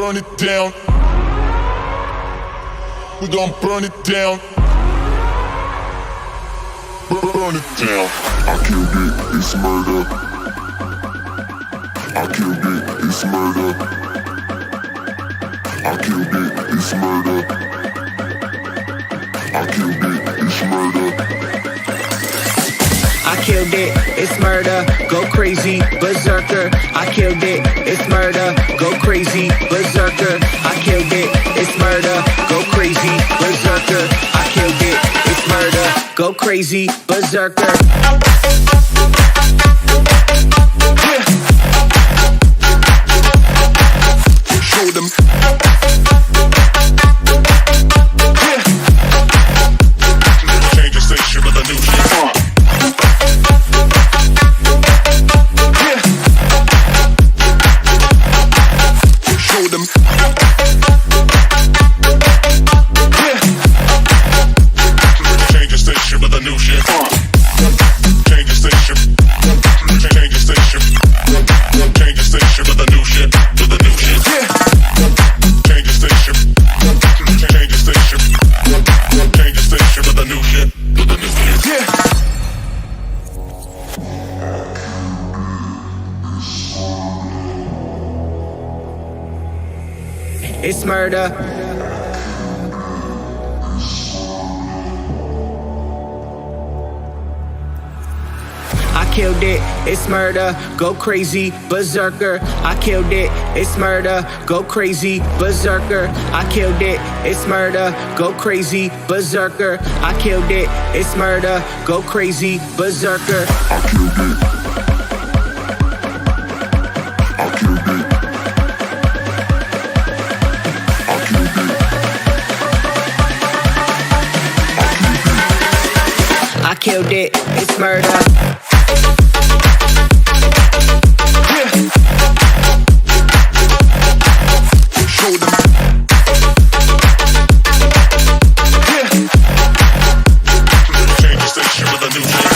burn it down. We gon' burn it down. Burn it down. I killed it, it's murder. I killed it, it's murder. I killed it, it's murder. I killed it, it's murder. I killed it, it's murder, go crazy, berserker. I killed it, it's murder, go crazy, berserker. I killed it, it's murder, go crazy, berserker. I killed it, it's murder, go crazy, berserker. Show them. Change the station with a new shit. Show them. Change the station with a new shit. Change the station. Change the station. Change the station with a new shit. With a new shit. Change the station. Change the station. Change the station with a new shit. With a new shit. It's murder. I killed it, it's murder, go crazy, berserker. I killed it, it's murder, go crazy, berserker. I killed it, it's murder, go crazy, berserker. I killed it, it's murder, go crazy, berserker. I killed it. I killed it. I killed it. I killed it, it's murder. Show them. Change the station with a new shit.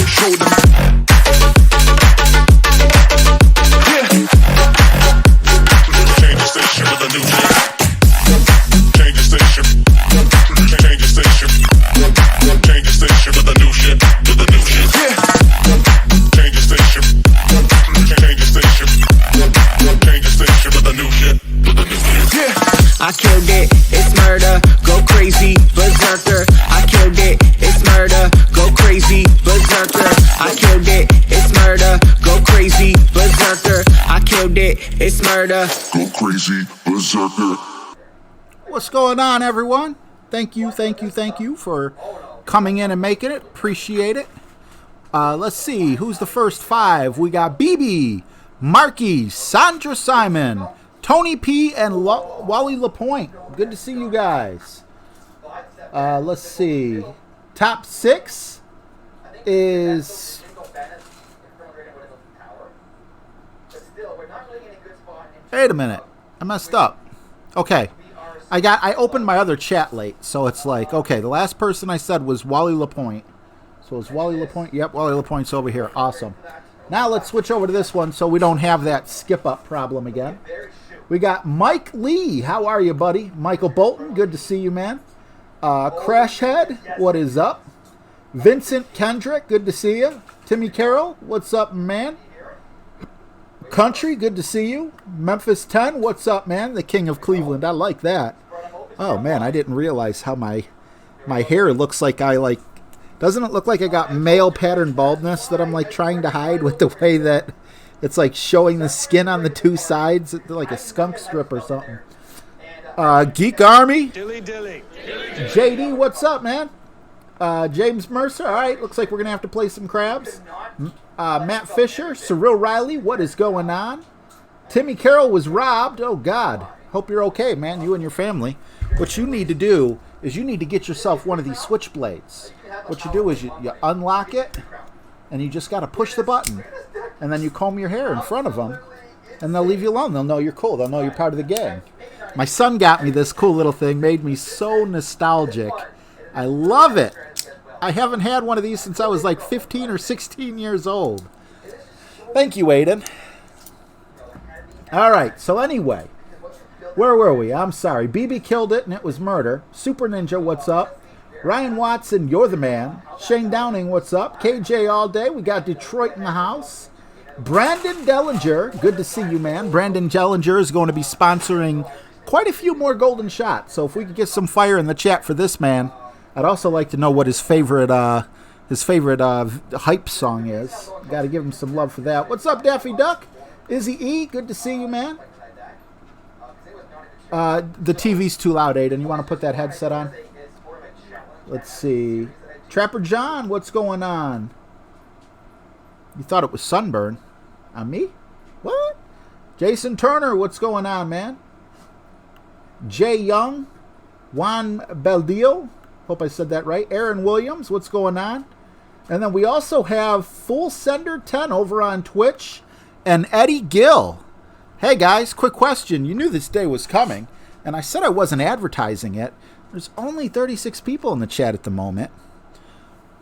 Show them. Change the station with a new shit. Change the station. Change the station. Change the station with a new shit. With a new shit. Change the station. Change the station. Change the station with a new shit. With a new shit. I killed it, it's murder, go crazy, berserker. I killed it, it's murder, go crazy, berserker. I killed it, it's murder, go crazy, berserker. I killed it, it's murder. Go crazy, berserker. What's going on, everyone? Thank you for coming in and making it. Appreciate it. Let's see, who's the first five? We got BB, Marky, Sandra Simon, Tony P, and Wally LaPointe. Good to see you guys. Let's see. Top six is... Wait a minute. I messed up. Okay. I opened my other chat late, so it's like, okay, the last person I said was Wally LaPointe. So is Wally LaPointe? Yep, Wally LaPointe's over here. Awesome. Now let's switch over to this one so we don't have that skip-up problem again. We got Mike Lee. How are you, buddy? Michael Bolton, good to see you, man. Crashhead, what is up? Vincent Kendrick, good to see you. Timmy Carroll, what's up, man? Country, good to see you. Memphis 10, what's up, man? The King of Cleveland, I like that. Oh, man, I didn't realize how my hair looks like doesn't it look like I got male pattern baldness that I'm like trying to hide with the way that it's like showing the skin on the two sides, like a skunk strip or something. Geek Army. JD, what's up, man? James Mercer, all right, looks like we're going to have to play some crabs. Matt Fisher, Cyril Riley, what is going on? Timmy Carroll was robbed. Oh, God. Hope you're okay, man, you and your family. What you need to do is you need to get yourself one of these switchblades. What you do is you unlock it, and you just got to push the button. And then you comb your hair in front of them, and they'll leave you alone. They'll know you're cool. They'll know you're part of the gang. My son got me this cool little thing, made me so nostalgic. I love it. I haven't had one of these since I was like 15 or 16 years old. Thank you, Aiden. All right, so anyway, where were we? I'm sorry. BB killed it, and it was murder. Super Ninja, what's up? Ryan Watson, you're the man. Shane Downing, what's up? KJ all day. We got Detroit in the house. Brandon Dellinger, good to see you, man. Brandon Dellinger is going to be sponsoring quite a few more golden shots. So if we could get some fire in the chat for this man, I'd also like to know what his favorite hype song is. Got to give him some love for that. What's up, Daffy Duck? Izzy E, good to see you, man. The TV's too loud, Aiden. You want to put that headset on? Let's see. Trapper John, what's going on? You thought it was sunburn. On me? What? Jason Turner, what's going on, man? Jay Young. Juan Beldillo. Hope I said that right. Aaron Williams, what's going on? And then we also have Full Sender 10 over on Twitch. And Eddie Gill. Hey, guys, quick question. You knew this day was coming. And I said I wasn't advertising it. There's only 36 people in the chat at the moment.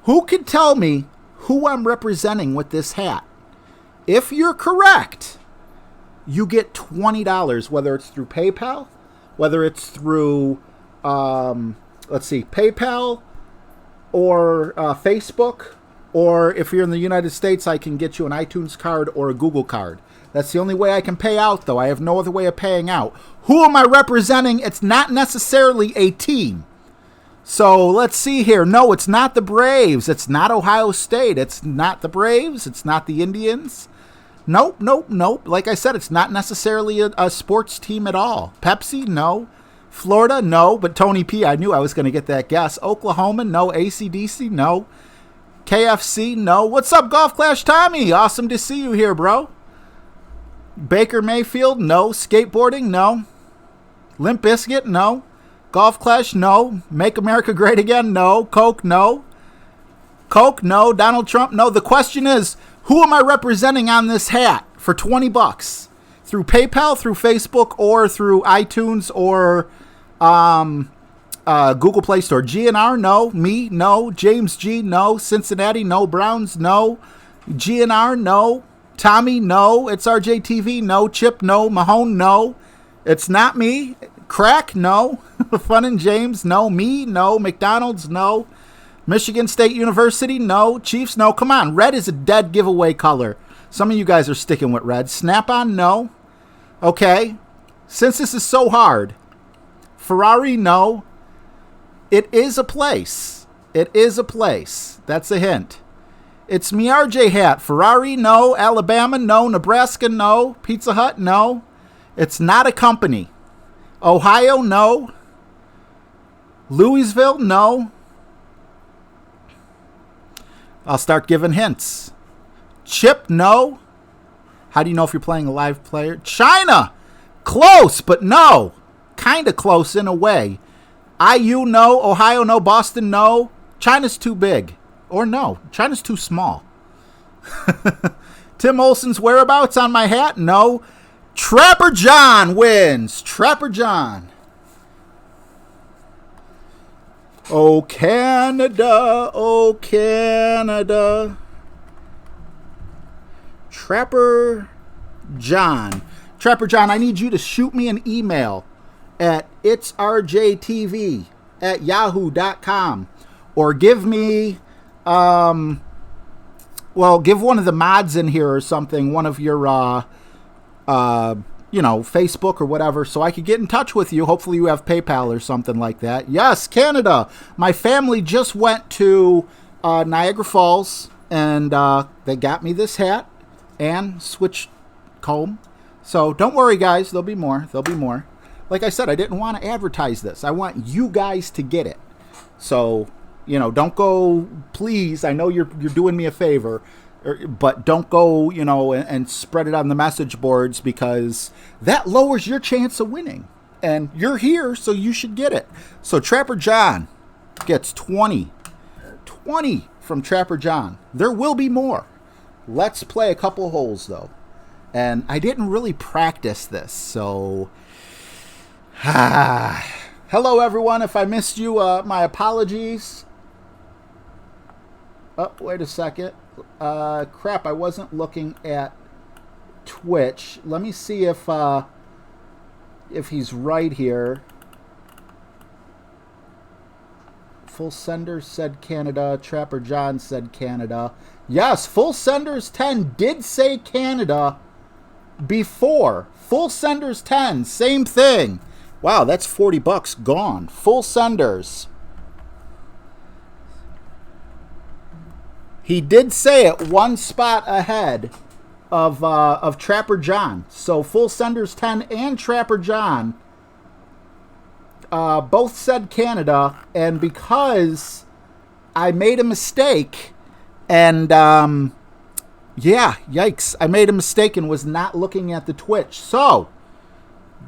Who can tell me who I'm representing with this hat? If you're correct, you get $20, whether it's through PayPal, whether it's through, PayPal or Facebook, or if you're in the United States, I can get you an iTunes card or a Google card. That's the only way I can pay out, though. I have no other way of paying out. Who am I representing? It's not necessarily a team. So let's see here. No, it's not the Braves. It's not Ohio State. It's not the Braves. It's not the Indians. Nope. Like I said, it's not necessarily a sports team at all. Pepsi? No. Florida? No. But Tony P, I knew I was going to get that guess. Oklahoma? No. AC/DC? No. KFC? No. What's up, Golf Clash Tommy? Awesome to see you here, bro. Baker Mayfield? No. Skateboarding? No. Limp Bizkit? No. Golf Clash? No. Make America Great Again? No. Coke? No. Coke? No. Donald Trump? No. The question is, who am I representing on this hat for $20? Through PayPal, through Facebook, or through iTunes, or Google Play Store? GNR? No. Me? No. James G? No. Cincinnati? No. Browns? No. GNR? No. Tommy? No. It's RJTV? No. Chip? No. Mahone? No. It's not me. Crack? No. Fun and James? No. Me? No. McDonald's? No. Michigan State University? No. Chiefs? No. Come on. Red is a dead giveaway color. Some of you guys are sticking with red. Snap-on? No. Okay. Since this is so hard. Ferrari? No. It is a place. It is a place. That's a hint. It's me RJ hat. Ferrari? No. Alabama? No. Nebraska? No. Pizza Hut? No. It's not a company. Ohio? No. Louisville? No. I'll start giving hints. Chip? No. How do you know if you're playing a live player? China! Close, but no. Kind of close in a way. IU? No. Ohio? No. Boston? No. China's too big. Or no. China's too small. Tim Olson's whereabouts on my hat? No. Trapper John wins. Trapper John. Oh, Canada. Oh, Canada. Trapper John. Trapper John, I need you to shoot me an email at itsrjtv@yahoo.com. Or give me, give one of the mods in here or something, one of your, Facebook or whatever, so I could get in touch with you. Hopefully you have PayPal or something like that. Yes, Canada. My family just went to Niagara Falls, and they got me this hat and switch comb. So don't worry, guys. There'll be more. There'll be more. Like I said, I didn't want to advertise this. I want you guys to get it. So, don't go, please. I know you're doing me a favor. But don't go, and spread it on the message boards, because that lowers your chance of winning. And you're here, so you should get it. So Trapper John gets 20. 20 from Trapper John. There will be more. Let's play a couple holes, though. And I didn't really practice this, so... Hello, everyone. If I missed you, my apologies. Oh, wait a second. Crap, I wasn't looking at Twitch. Let me see if he's right here. Full Senders said Canada. Trapper John said Canada. Yes, Full Senders 10 did say Canada before. Full Senders 10, same thing. Wow, that's $40 gone. Full Senders. He did say it one spot ahead of Trapper John. So Full Senders 10 and Trapper John both said Canada, and because I made a mistake, and yeah, yikes, I made a mistake and was not looking at the Twitch. So,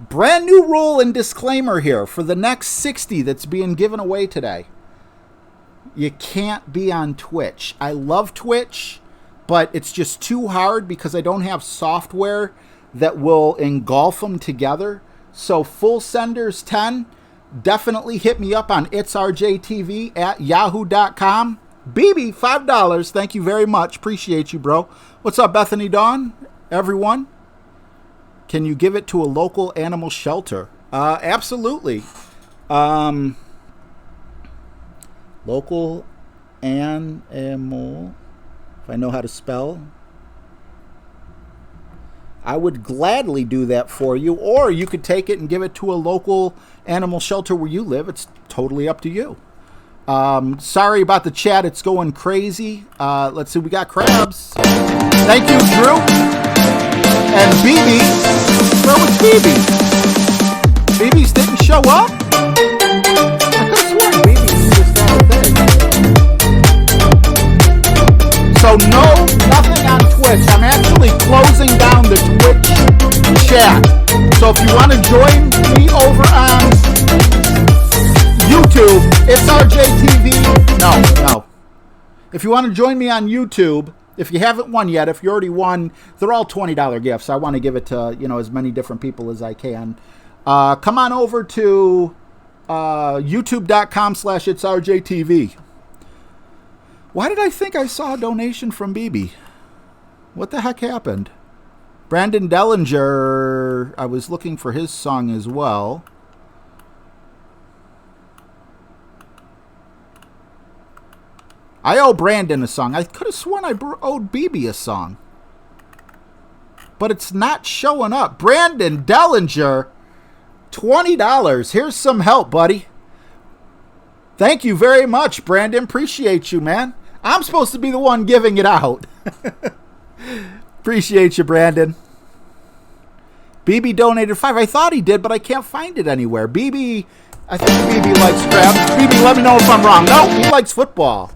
brand new rule and disclaimer here for the next 60 that's being given away today. You can't be on Twitch. I love Twitch, but it's just too hard because I don't have software that will engulf them together. So Full Senders 10, definitely hit me up on itsrjtv at yahoo.com. BB, $5. Thank you very much. Appreciate you, bro. What's up, Bethany Dawn? Everyone? Can you give it to a local animal shelter? Absolutely. Local animal, if I know how to spell. I would gladly do that for you, or you could take it and give it to a local animal shelter where you live. It's totally up to you. Sorry about the chat. It's going crazy. Let's see. We got crabs. Thank you, Drew. And BB. Where was BB? BB's didn't show up? I could have sworn BB just got a thing. So nothing on Twitch. I'm actually closing down the Twitch chat. So if you want to join me over on YouTube, it's RJTV. No. If you want to join me on YouTube, if you haven't won yet, if you already won, they're all $20 gifts. I want to give it to, as many different people as I can. Come on over to youtube.com/itsrjtv. Why did I think I saw a donation from BB? What the heck happened? Brandon Dellinger, I was looking for his song as well. I owe Brandon a song. I could have sworn I owed BB a song. But it's not showing up. Brandon Dellinger, $20. Here's some help, buddy. Thank you very much, Brandon. Appreciate you, man. I'm supposed to be the one giving it out. Appreciate you, Brandon. BB donated $5. I thought he did, but I can't find it anywhere. BB, I think BB likes crabs. BB, let me know if I'm wrong. No, he likes football.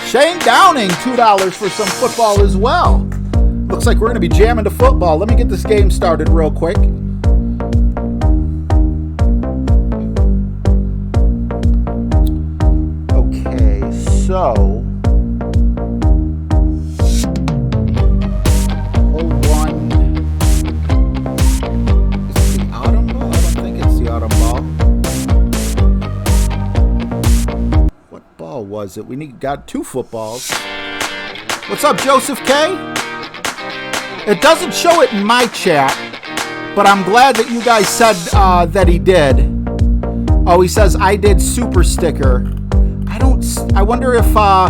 Shane Downing, $2 for some football as well. Looks like we're going to be jamming to football. Let me get this game started real quick. Okay, so 01. Is it the autumn ball? I don't think it's the autumn ball. What ball was it? We got two footballs. What's up, Joseph K? It doesn't show it in my chat, but I'm glad that you guys said that he did. Oh, he says, I did super sticker. I wonder if I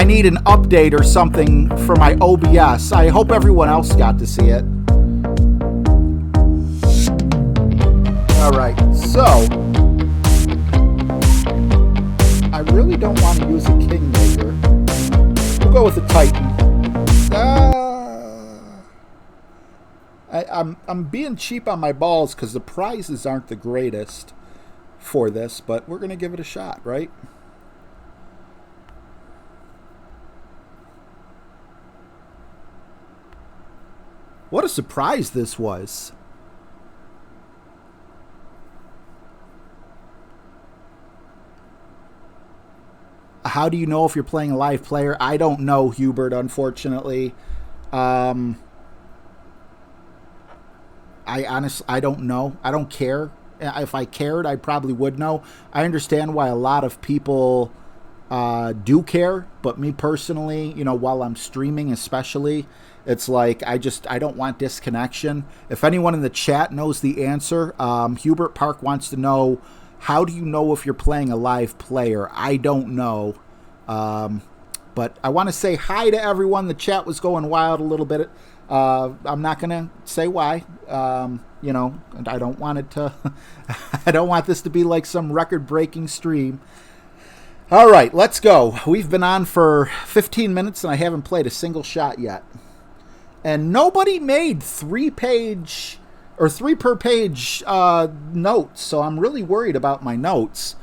need an update or something for my OBS. I hope everyone else got to see it. All right, so I really don't want to use a Kingmaker. We'll go with a Titan. I'm being cheap on my balls because the prizes aren't the greatest for this, but we're going to give it a shot, right? What a surprise this was. How do you know if you're playing a live player? I don't know, Hubert, unfortunately. I honestly don't know. I don't care. If I cared, I probably would know. I understand why a lot of people do care, but me personally, you know, while I'm streaming especially, it's like I don't want disconnection. If anyone in the chat knows the answer, Hubert Park wants to know, how do you know if you're playing a live player? I don't know. But I want to say hi to everyone. The chat was going wild a little bit. I'm not going to say why. You know, and I don't want it to, I don't want this to be like some record-breaking stream. All right, let's go. We've been on for 15 minutes and I haven't played a single shot yet. And nobody made 3-page or 3 per page notes, so I'm really worried about my notes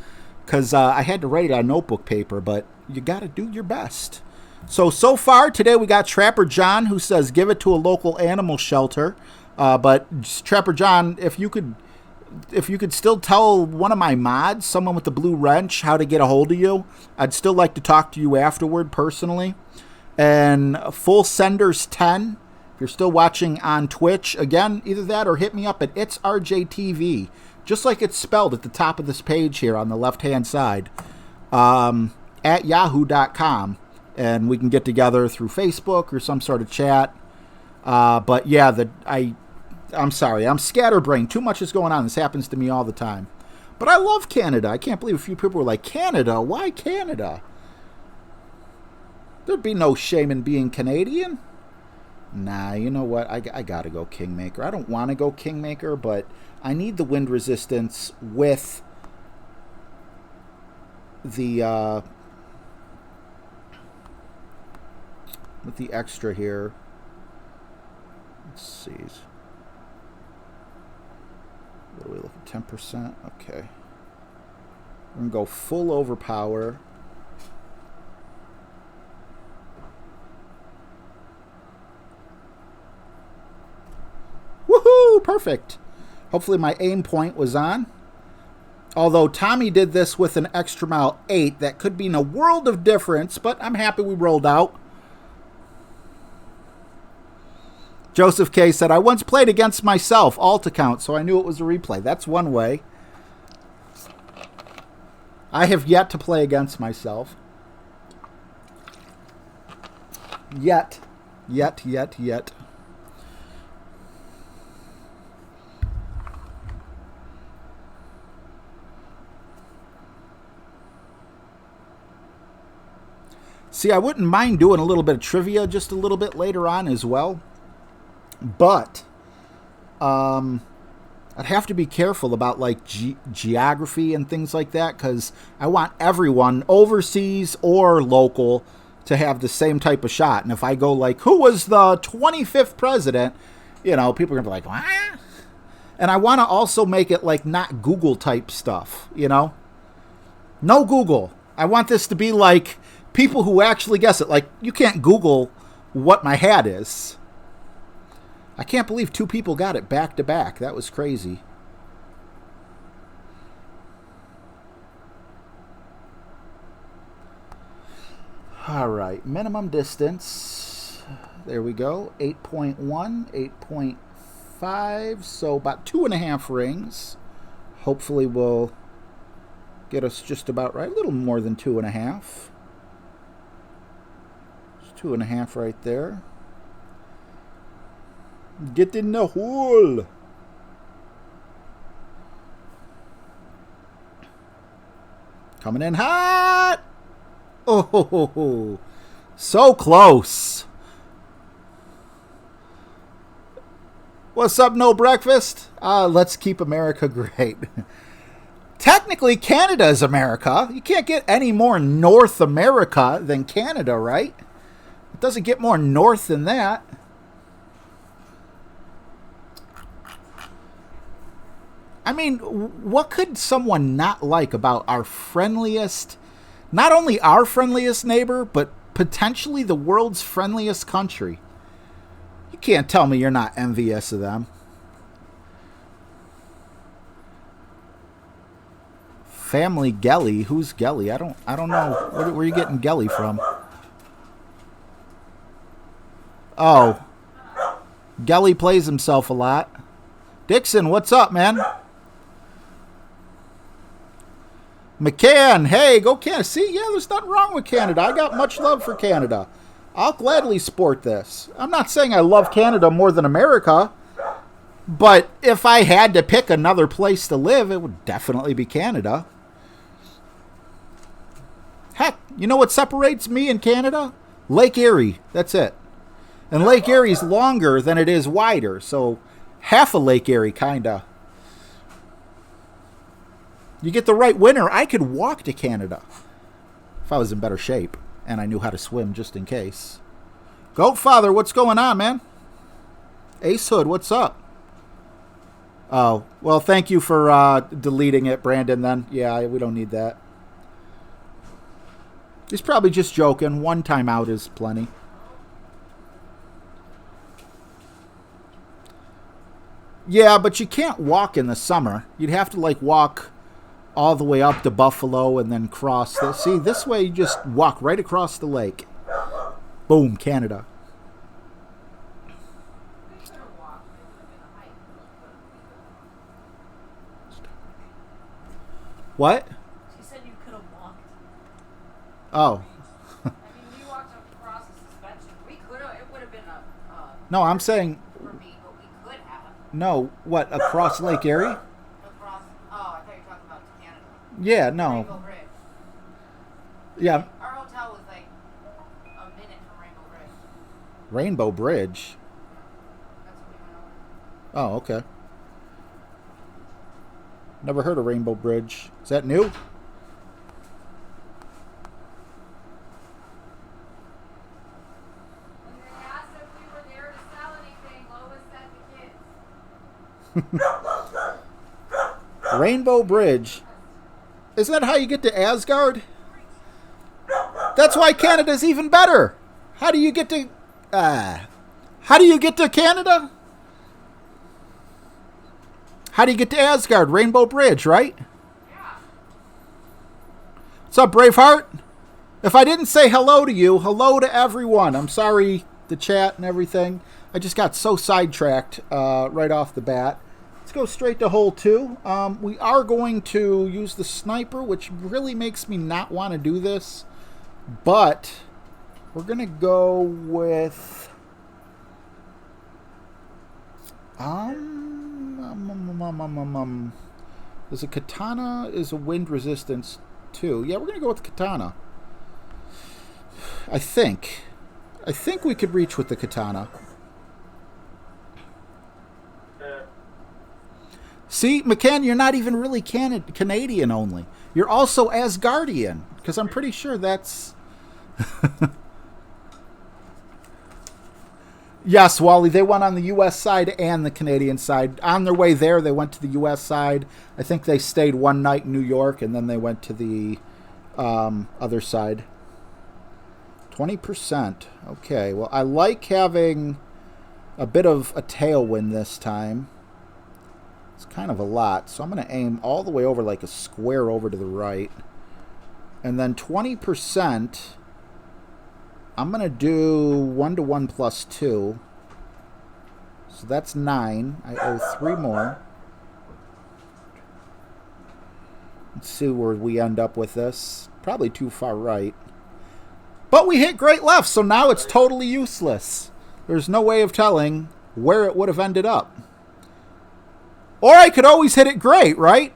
because I had to write it on notebook paper, but you got to do your best. So far today we got Trapper John, who says give it to a local animal shelter. But Trapper John, if you could still tell one of my mods, someone with the blue wrench, how to get a hold of you, I'd still like to talk to you afterward personally. And Full Senders 10, if you're still watching on Twitch, again, either that or hit me up at It's RJ TV, just like it's spelled at the top of this page here on the left-hand side, at yahoo.com. And we can get together through Facebook or some sort of chat. But yeah, I'm sorry, I'm scatterbrained. Too much is going on. This happens to me all the time. But I love Canada. I can't believe a few people were like, Canada? Why Canada? There'd be no shame in being Canadian. Nah, you know what? I gotta go Kingmaker. I don't want to go Kingmaker, but I need the wind resistance with the extra here. Let's see. What do we look at? 10%? Okay. We're going to go full overpower. Woohoo! Perfect. Hopefully my aim point was on. Although Tommy did this with an extra mile 8, that could mean a world of difference, but I'm happy we rolled out. Joseph K. said, I once played against myself, alt account, so I knew it was a replay. That's one way. I have yet to play against myself. Yet. See, I wouldn't mind doing a little bit of trivia just a little bit later on as well. But I'd have to be careful about like geography and things like that, because I want everyone, overseas or local, to have the same type of shot. And if I go like, who was the 25th president, you know, people are going to be like, what? And I want to also make it like not Google type stuff, you know? No Google. I want this to be like people who actually guess it. Like, you can't Google what my hat is. I can't believe 2 people got it back to back. That was crazy. All right, minimum distance. There we go. 8.1, 8.5. So about 2.5 rings. Hopefully will get us just about right. A little more than 2.5. It's 2.5 right there. Get in the hole. Coming in hot. Oh, so close. What's up, no breakfast? Let's keep America great. Technically, Canada is America. You can't get any more North America than Canada, right? It doesn't get more north than that. I mean, what could someone not like about our friendliest, not only our friendliest neighbor, but potentially the world's friendliest country? You can't tell me you're not envious of them. Family Gelly. Who's Gelly? I don't know. Where are you getting Gelly from? Oh. Gelly plays himself a lot. Dixon, what's up, man? McCann, hey, go Canada. See, yeah, there's nothing wrong with Canada. I got much love for Canada. I'll gladly sport this. I'm not saying I love Canada more than America, but if I had to pick another place to live, it would definitely be Canada. Heck, you know what separates me and Canada? Lake Erie. That's it. And Lake Erie's longer than it is wider, so half of Lake Erie, kinda. You get the right winter, I could walk to Canada if I was in better shape and I knew how to swim just in case. Goatfather, what's going on, man? Ace Hood, what's up? Oh, well, thank you for deleting it, Brandon, then. Yeah, we don't need that. He's probably just joking. One time out is plenty. Yeah, but you can't walk in the summer. You'd have to, like, walk all the way up to Buffalo and then cross. See, this way you just walk right across the lake. Boom, Canada. What? She said you could have walked. Oh. I mean, we walked across the suspension. We could have. It would have been a. No, I'm saying. For me, but we could have. No, what? Across Lake Erie? Across. Oh, I thought you were talking about Canada. Yeah, no. Rainbow Bridge. Yeah. Our hotel was like a minute from Rainbow Bridge. Rainbow Bridge. That's what we went over. Oh, okay. Never heard of Rainbow Bridge. Is that new? When they asked if we were there to sell anything, Lois said the kids. Rainbow Bridge. Isn't that how you get to Asgard? That's why Canada's even better. How do you get to Canada? How do you get to Asgard? Rainbow Bridge, right? Yeah. What's up, Braveheart? If I didn't say hello to you, hello to everyone. I'm sorry, the chat and everything. I just got so sidetracked right off the bat. Let's go straight to hole 2. We are going to use the sniper, which really makes me not want to do this. But we're going to go with... Is a katana is a wind resistance too. Yeah, we're going to go with the katana. I think we could reach with the katana. See, McCann, you're not even really Canadian only. You're also Asgardian, because I'm pretty sure that's... Yes, Wally, they went on the U.S. side and the Canadian side. On their way there, they went to the U.S. side. I think they stayed one night in New York, and then they went to the other side. 20%. Okay, well, I like having a bit of a tailwind this time. It's kind of a lot, so I'm going to aim all the way over like a square over to the right. And then 20%... I'm going to do 1 to 1 plus 2. So that's 9. I owe 3 more. Let's see where we end up with this. Probably too far right. But we hit great left, so now it's totally useless. There's no way of telling where it would have ended up. Or I could always hit it great, right?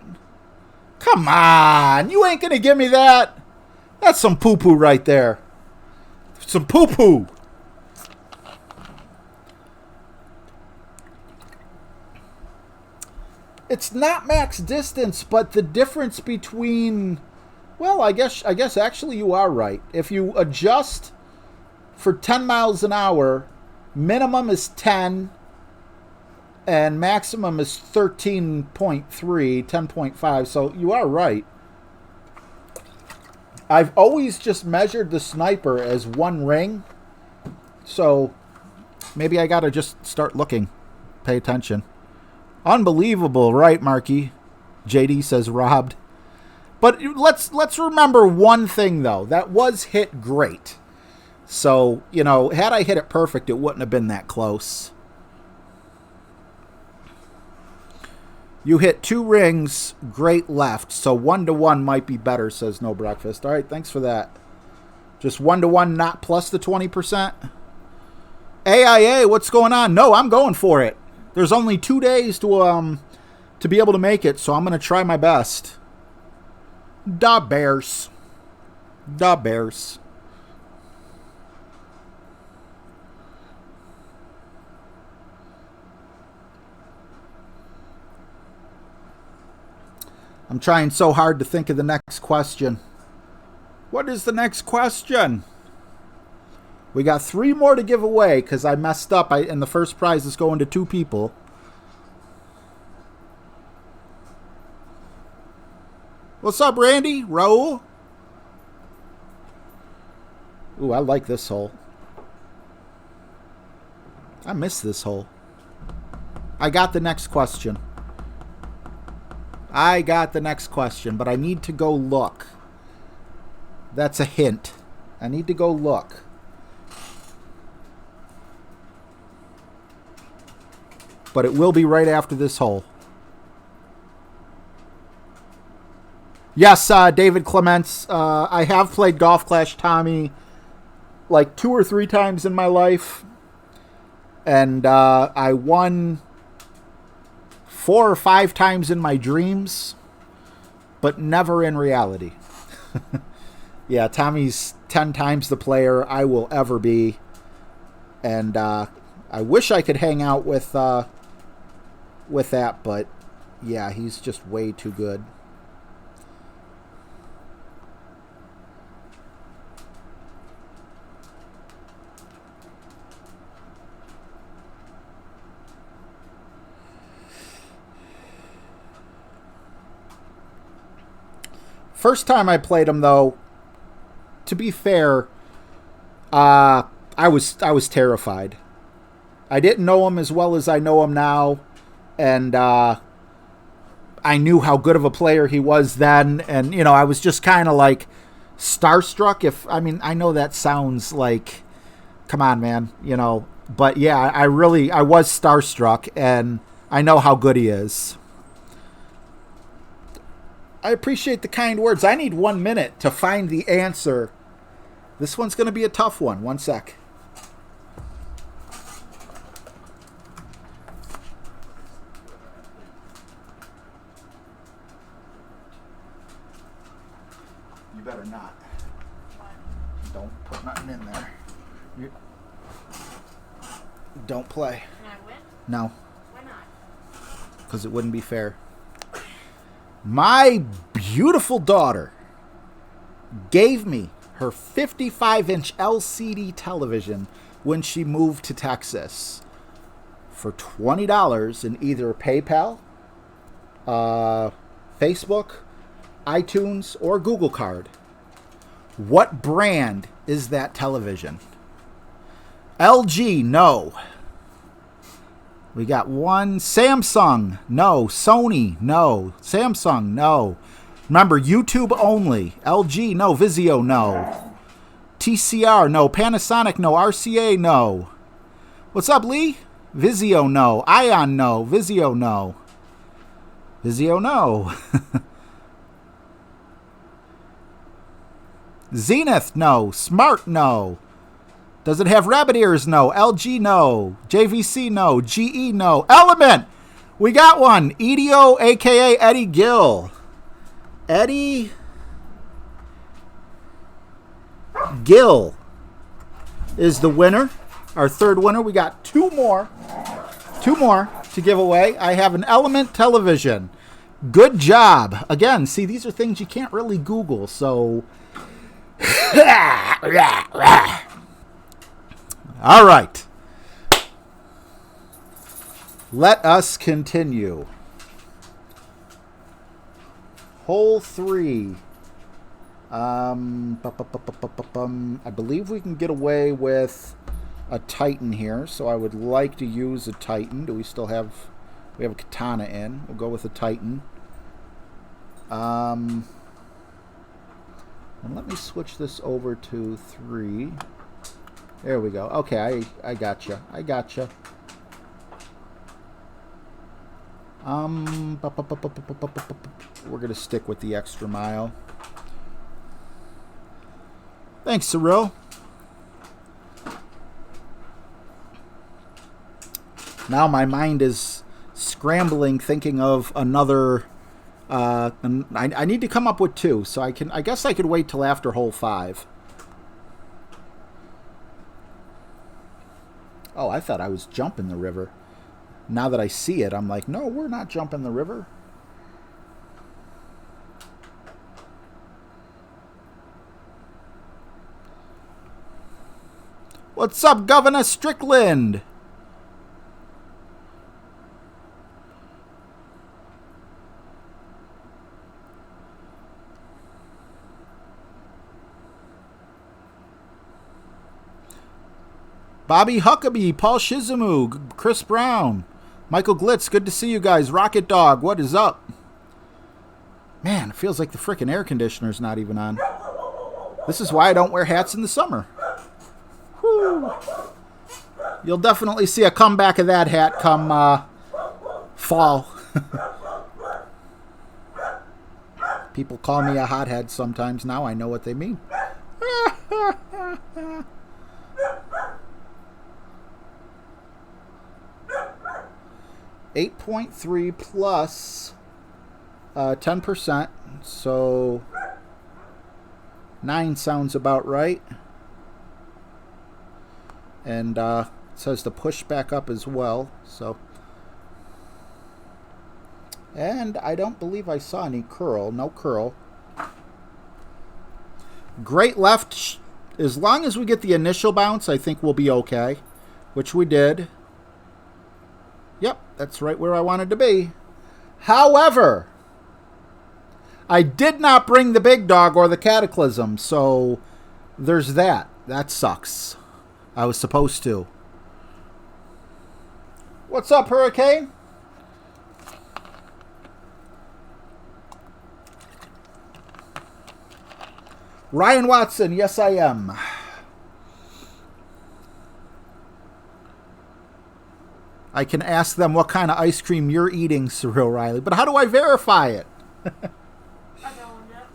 Come on, you ain't going to give me that. That's some poo-poo right there. Some poo-poo. It's not max distance, but the difference between... Well, I guess actually you are right. If you adjust for 10 miles an hour, minimum is 10, and maximum is 13.3, 10.5, so you are right. I've always just measured the sniper as one ring, so maybe I gotta just start looking. Pay attention. Unbelievable, right, Marky? JD says robbed. But let's remember one thing, though. That was hit great. So, you know, had I hit it perfect, it wouldn't have been that close. You hit 2 rings, great left, so 1-to-1 might be better, says No Breakfast. All right, thanks for that. Just 1-to-1, not plus the 20%. AIA, what's going on? No, I'm going for it. There's only 2 days to be able to make it, so I'm going to try my best. Da Bears. Da Bears. I'm trying so hard to think of the next question. What is the next question? We got 3 more to give away because I messed up and the first prize is going to 2 people. What's up, Randy? Raul? Ooh, I like this hole. I missed this hole. I got the next question. I got the next question, but I need to go look. That's a hint. I need to go look. But it will be right after this hole. Yes, David Clements. I have played Golf Clash Tommy like 2 or 3 times in my life. And I won 4 or 5 times in my dreams, but never in reality. Yeah, Tommy's 10 times the player I will ever be. And I wish I could hang out with that, but yeah, he's just way too good. First time I played him, though, to be fair, I was terrified. I didn't know him as well as I know him now, and I knew how good of a player he was then, and you know, I was just kind of like starstruck. I know that sounds like, come on, man, you know, but yeah, I was starstruck, and I know how good he is. I appreciate the kind words. I need 1 minute to find the answer. This one's going to be a tough one. 1 sec. You better not. Don't put nothing in there. Don't play. Can I win? No. Why not? Because it wouldn't be fair. My beautiful daughter gave me her 55-inch LCD television when she moved to Texas for $20 in either PayPal, Facebook, iTunes, or Google Card. What brand is that television? LG, no. We got 1. Samsung, no. Sony, no. Samsung, no. Remember, YouTube only. LG, no. Vizio, no. TCR, no. Panasonic, no. RCA, no. What's up, Lee? Vizio, no. Ion, no. Vizio, no. Vizio, no. Zenith, no. Smart, no. Does it have rabbit ears? No. LG, no. JVC, no. GE, no. Element! We got one. EDO, a.k.a. Eddie Gill. Eddie Gill is the winner. Our third winner. We got 2 more. 2 more to give away. I have an Element television. Good job. Again, see, these are things you can't really Google, so... All right. Let us continue. Hole 3. I believe we can get away with a Titan here, so I would like to use a Titan. Do we still have... We have a Katana in. We'll go with a Titan. And let me switch this over to 3. There we go. Okay, I gotcha. I gotcha. We're going to stick with the extra mile. Thanks, Cyril. Now my mind is scrambling, thinking of another. I need to come up with 2, so I guess I could wait till after hole 5. Oh, I thought I was jumping the river. Now that I see it, I'm like, no, we're not jumping the river. What's up, Governor Strickland? Bobby Huckabee, Paul Shizumu, Chris Brown, Michael Glitz, good to see you guys. Rocket Dog, what is up? Man, it feels like the frickin' air conditioner's not even on. This is why I don't wear hats in the summer. Whew. You'll definitely see a comeback of that hat come fall. People call me a hothead sometimes. Now I know what they mean. 8.3 plus 10%, so 9 sounds about right. And it says to push back up as well. So, and I don't believe I saw any curl. No curl. Great left. As long as we get the initial bounce, I think we'll be okay, which we did. Yep, that's right where I wanted to be. However, I did not bring the big dog or the cataclysm, so there's that. That sucks. I was supposed to. What's up, Hurricane? Ryan Watson, yes I am. I can ask them what kind of ice cream you're eating, Cyril Riley. But how do I verify it? I got one yet.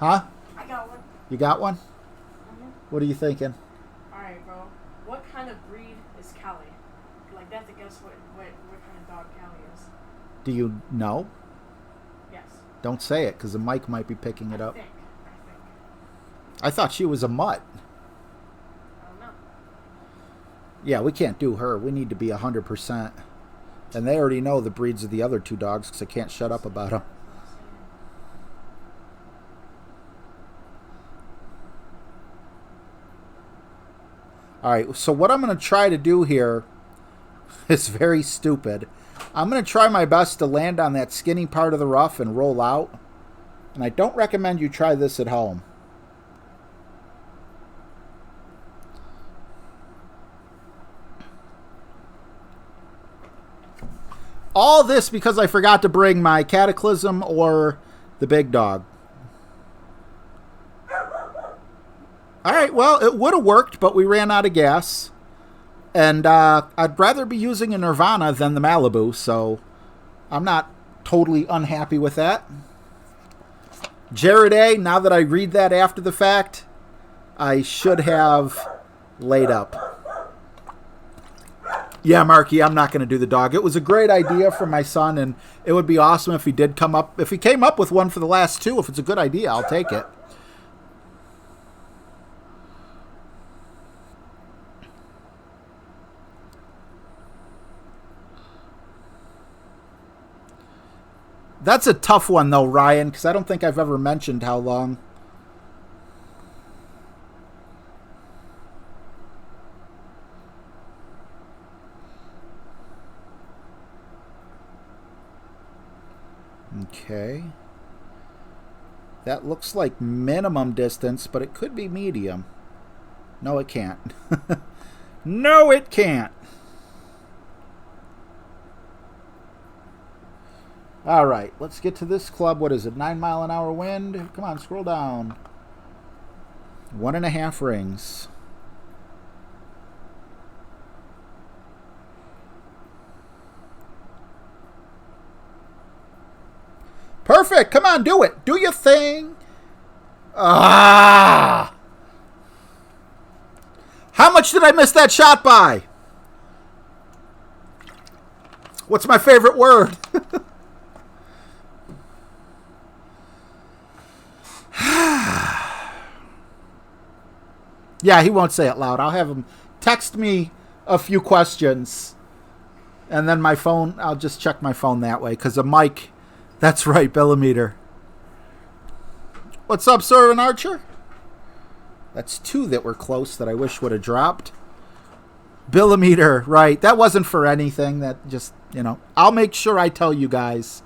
Huh? I got one. You got one? Mm-hmm. What are you thinking? Alright, bro. What kind of breed is Callie? Like, that's a guess what kind of dog Callie is. Do you know? Yes. Don't say it, because the mic might be picking it up. I think. I thought she was a mutt. I don't know. Yeah, we can't do her. We need to be 100%. And they already know the breeds of the other 2 dogs, because I can't shut up about them. Alright, so what I'm going to try to do here is very stupid. I'm going to try my best to land on that skinny part of the rough and roll out. And I don't recommend you try this at home. All this because I forgot to bring my cataclysm or the big dog. Alright, well, it would have worked, but we ran out of gas. And I'd rather be using a Nirvana than the Malibu, so I'm not totally unhappy with that. Jared A., now that I read that after the fact, I should have laid up. Yeah, Marky, I'm not going to do the dog. It was a great idea for my son, and it would be awesome if he did come up. If he came up with one for the last 2, if it's a good idea, I'll take it. That's a tough one, though, Ryan, because I don't think I've ever mentioned how long. Okay. That looks like minimum distance, but it could be medium. No, it can't. No, it can't. All right, let's get to this club. What is it, 9 mile an hour wind? Come on, scroll down. 1.5 rings. Perfect. Come on, do it. Do your thing. Ah. How much did I miss that shot by? What's my favorite word? Yeah, he won't say it loud. I'll have him text me a few questions. And then my phone, I'll just check my phone that way. Because a mic, that's right, Billimeter. What's up, Sir and Archer? That's 2 that were close that I wish would have dropped. Billimeter, right. That wasn't for anything. That just, you know. I'll make sure I tell you guys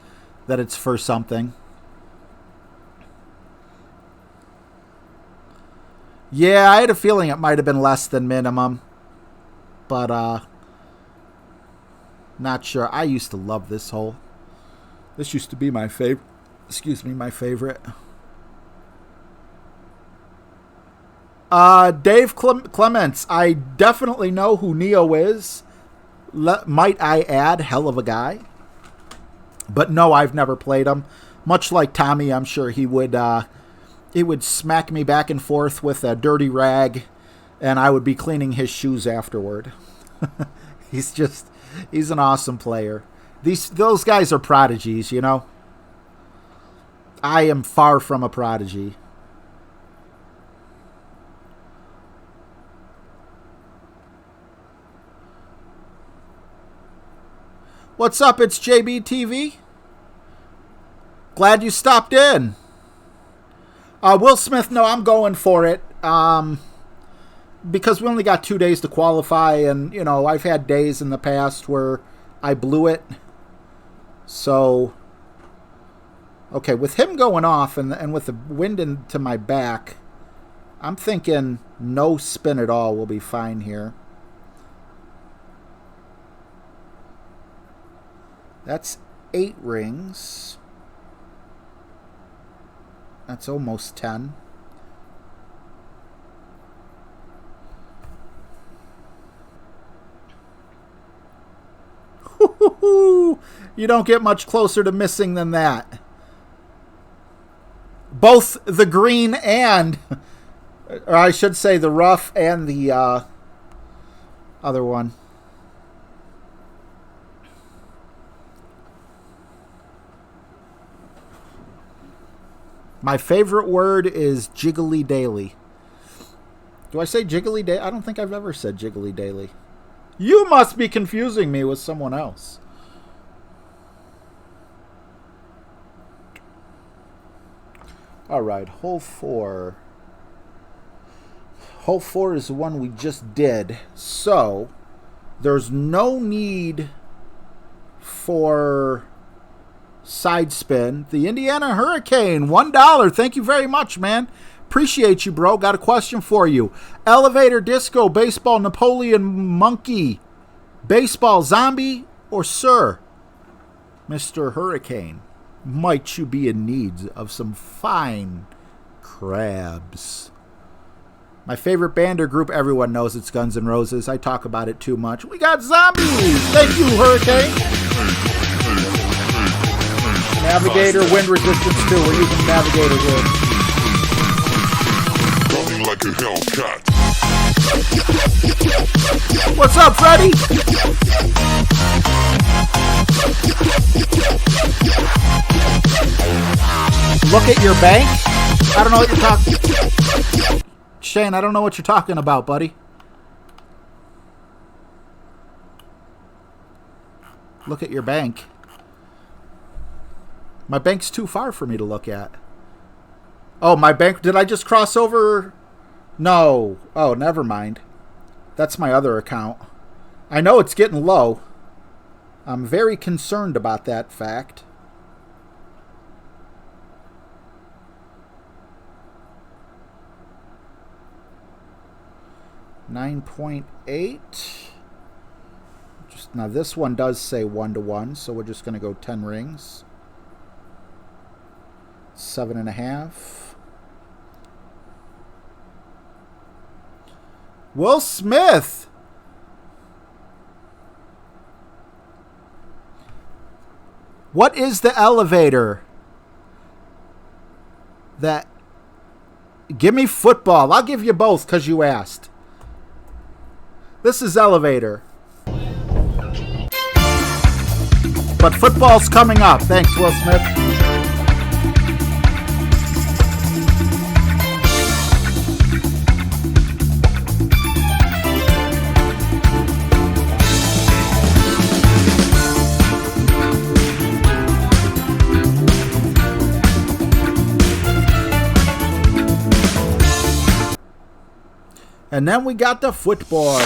that it's for something. Yeah, I had a feeling it might have been less than minimum. But, not sure. I used to love this hole. This used to be my favorite. Excuse me, my favorite. Dave Clements. I definitely know who Neo is. Might I add, hell of a guy. But no, I've never played him. Much like Tommy, I'm sure he would smack me back and forth with a dirty rag, and I would be cleaning his shoes afterward. He's an awesome player. Those guys are prodigies, you know. I am far from a prodigy. What's up? It's JBTV. Glad you stopped in. Will Smith, no, I'm going for it. Because we only got 2 days to qualify, and, you know, I've had days in the past where I blew it. So, okay, with him going off and with the wind into my back, I'm thinking no spin at all will be fine here. That's 8 rings. That's almost 10. You don't get much closer to missing than that. Both the green and, or I should say the rough and the other one. My favorite word is jiggly daily. Do I say jiggly daily? I don't think I've ever said jiggly daily. You must be confusing me with someone else. All right, hole 4. Hole 4 is the one we just did. So, there's no need for side spin. The Indiana Hurricane, $1. Thank you very much, man. Appreciate you, bro. Got a question for you. Elevator Disco, Baseball Napoleon Monkey, Baseball Zombie, or Sir? Mr. Hurricane, might you be in need of some fine crabs? My favorite band or group, everyone knows it's Guns N' Roses. I talk about it too much. We got zombies. Thank you, Hurricane. Navigator, wind resistance too. We're using Navigator here. Running like a Hellcat. What's up, Freddy? Look at your bank? I don't know what you're talking. Shane, I don't know what you're talking about, buddy. Look at your bank. My bank's too far for me to look at. Oh, my bank. Did I just cross over? No. Oh, never mind. That's my other account. I know it's getting low. I'm very concerned about that fact. $9.8. Now this one does say 1-to-1, so we're just going to go 10 rings. 7.5. Will Smith. What is the elevator? that... Give me football. I'll give you both because you asked. This is Elevator. But football's coming up. Thanks, Will Smith. And then we got the football.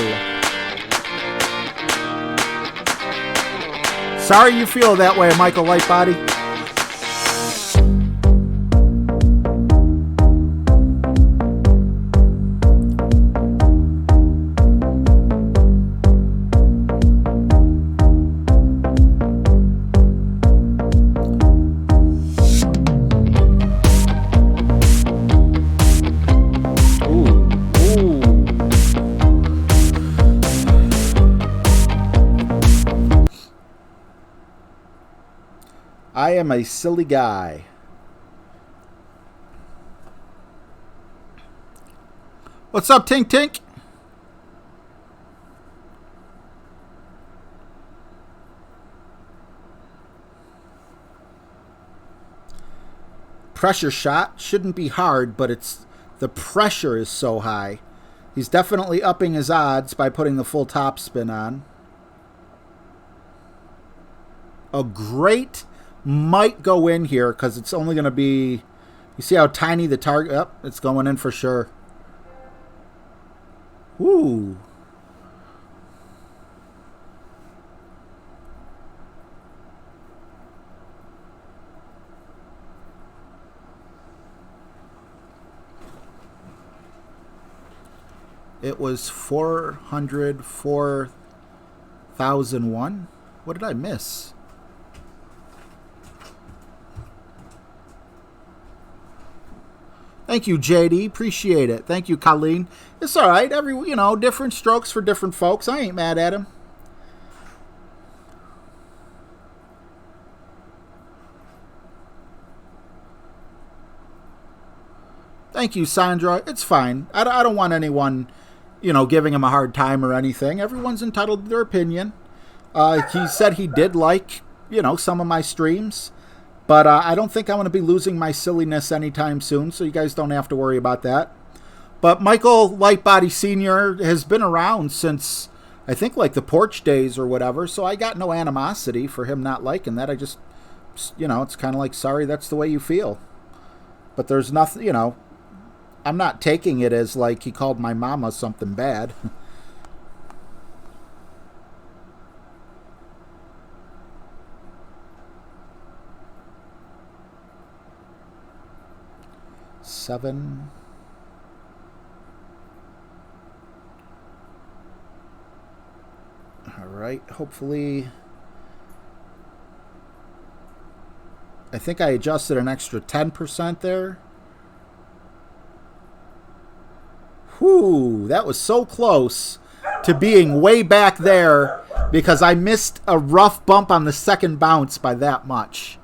Sorry you feel that way, Michael Lightbody. I am a silly guy. What's up, Tink Tink? Pressure shot shouldn't be hard, but the pressure is so high. He's definitely upping his odds by putting the full top spin on. A great might go in here because it's only going to be... You see how tiny the target... Yep, it's going in for sure. Ooh. It was 404,001. What did I miss? Thank you, JD. Appreciate it. Thank you, Colleen. It's all right. Different strokes for different folks. I ain't mad at him. Thank you, Sandra. It's fine. I don't want anyone, giving him a hard time or anything. Everyone's entitled to their opinion. He said he did like, some of my streams. But I don't think I'm going to be losing my silliness anytime soon, so you guys don't have to worry about that. But Michael Lightbody Sr. has been around since, I think, like the porch days or whatever, so I got no animosity for him not liking that. I just, it's kind of like, sorry, that's the way you feel. But there's nothing, I'm not taking it as like he called my mama something bad. Seven. All right. Hopefully, I think I adjusted an extra 10% there. Whew, that was so close to being way back there because I missed a rough bump on the second bounce by that much.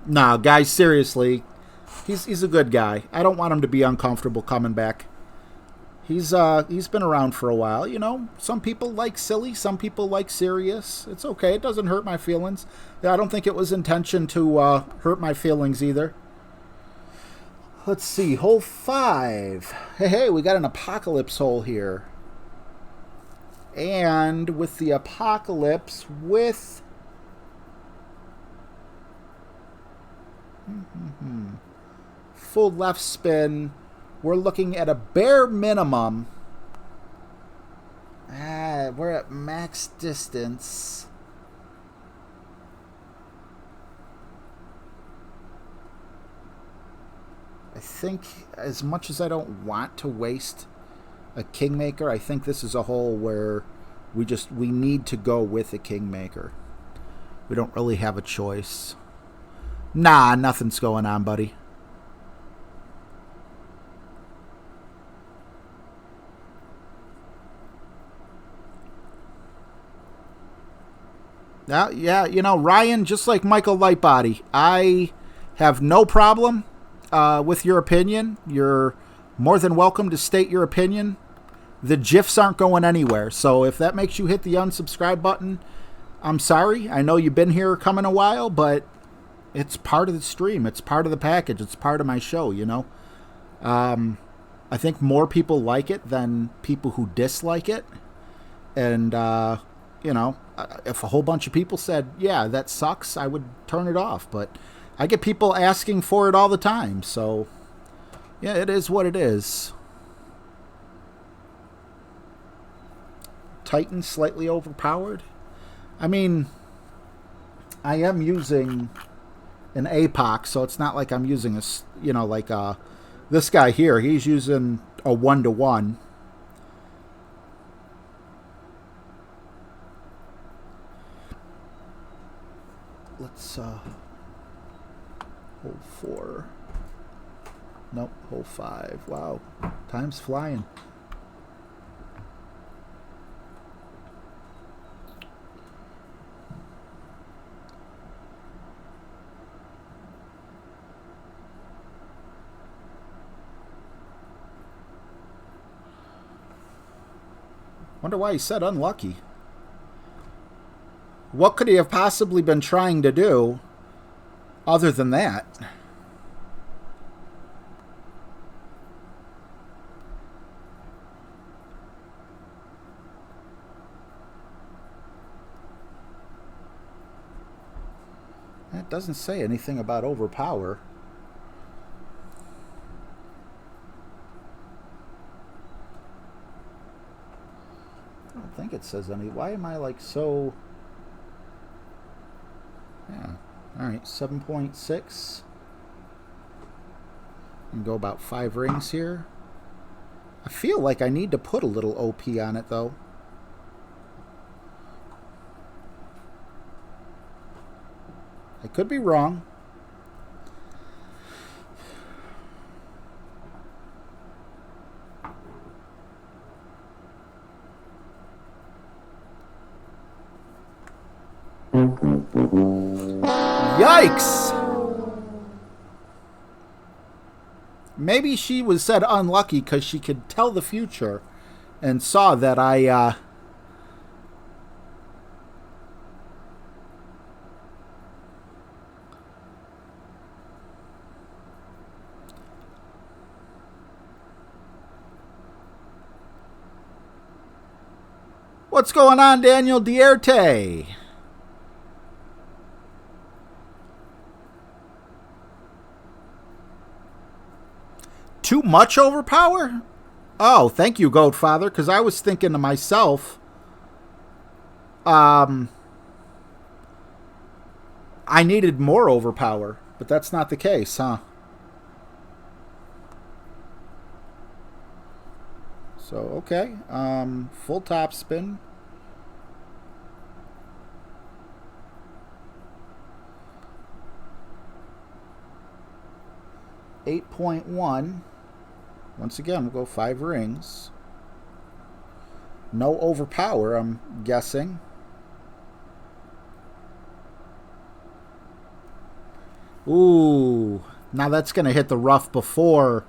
Nah, guys, seriously, he's a good guy. I don't want him to be uncomfortable coming back. He's been around for a while, Some people like silly, some people like serious. It's okay. It doesn't hurt my feelings. I don't think it was intention to hurt my feelings either. Let's see, hole 5. Hey, we got an apocalypse hole here. And with the apocalypse, with... full left spin, we're looking at a bare minimum. We're at max distance. I think, as much as I don't want to waste a Kingmaker, I think this is a hole where we need to go with a Kingmaker. We don't really have a choice. Nah, nothing's going on, buddy. Yeah, you know, Ryan, just like Michael Lightbody, I have no problem with your opinion. You're more than welcome to state your opinion. The GIFs aren't going anywhere, so if that makes you hit the unsubscribe button, I'm sorry. I know you've been here coming a while, but it's part of the stream. It's part of the package. It's part of my show, you know. I think more people like it than people who dislike it. And, you know, if a whole bunch of people said, yeah, that sucks, I would turn it off. But I get people asking for it all the time. So, yeah, it is what it is. Titan slightly overpowered. I mean, I am using an APOC, so it's not like I'm using a, you know, like this guy here. He's using a 1-to-1. Let's hole 4. Nope, hole 5. Wow, time's flying. Wonder why he said unlucky. What could he have possibly been trying to do other than that? That doesn't say anything about overpower. I don't think it says any. Why am I like so... Yeah. Alright, 7.6. And go about 5 rings here. I feel like I need to put a little OP on it, though. I could be wrong. Yikes! Maybe she was said unlucky because she could tell the future and saw that I, What's going on, Daniel Dierte? Too much overpower? Oh, thank you, Goatfather, because I was thinking to myself, I needed more overpower, but that's not the case, huh? So, okay, full top spin. $8.1. Once again, we'll go 5 rings. No overpower, I'm guessing. Ooh, now that's going to hit the rough before.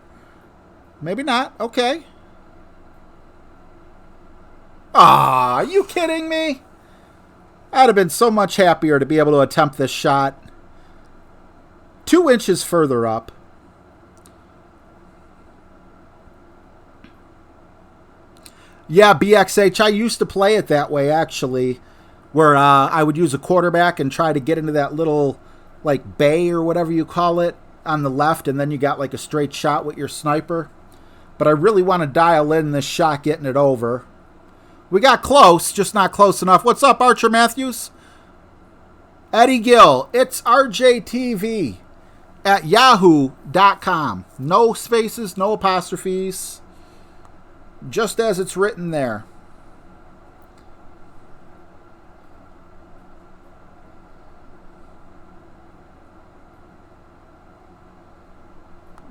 Maybe not. Okay. Ah, are you kidding me? I'd have been so much happier to be able to attempt this shot 2 inches further up. Yeah, BXH, I used to play it that way, actually, where I would use a quarterback and try to get into that little, like, bay or whatever you call it on the left, and then you got, like, a straight shot with your sniper. But I really want to dial in this shot getting it over. We got close, just not close enough. What's up, Archer Matthews? Eddie Gill, it's RJTV at yahoo.com. No spaces, no apostrophes. Just as it's written there.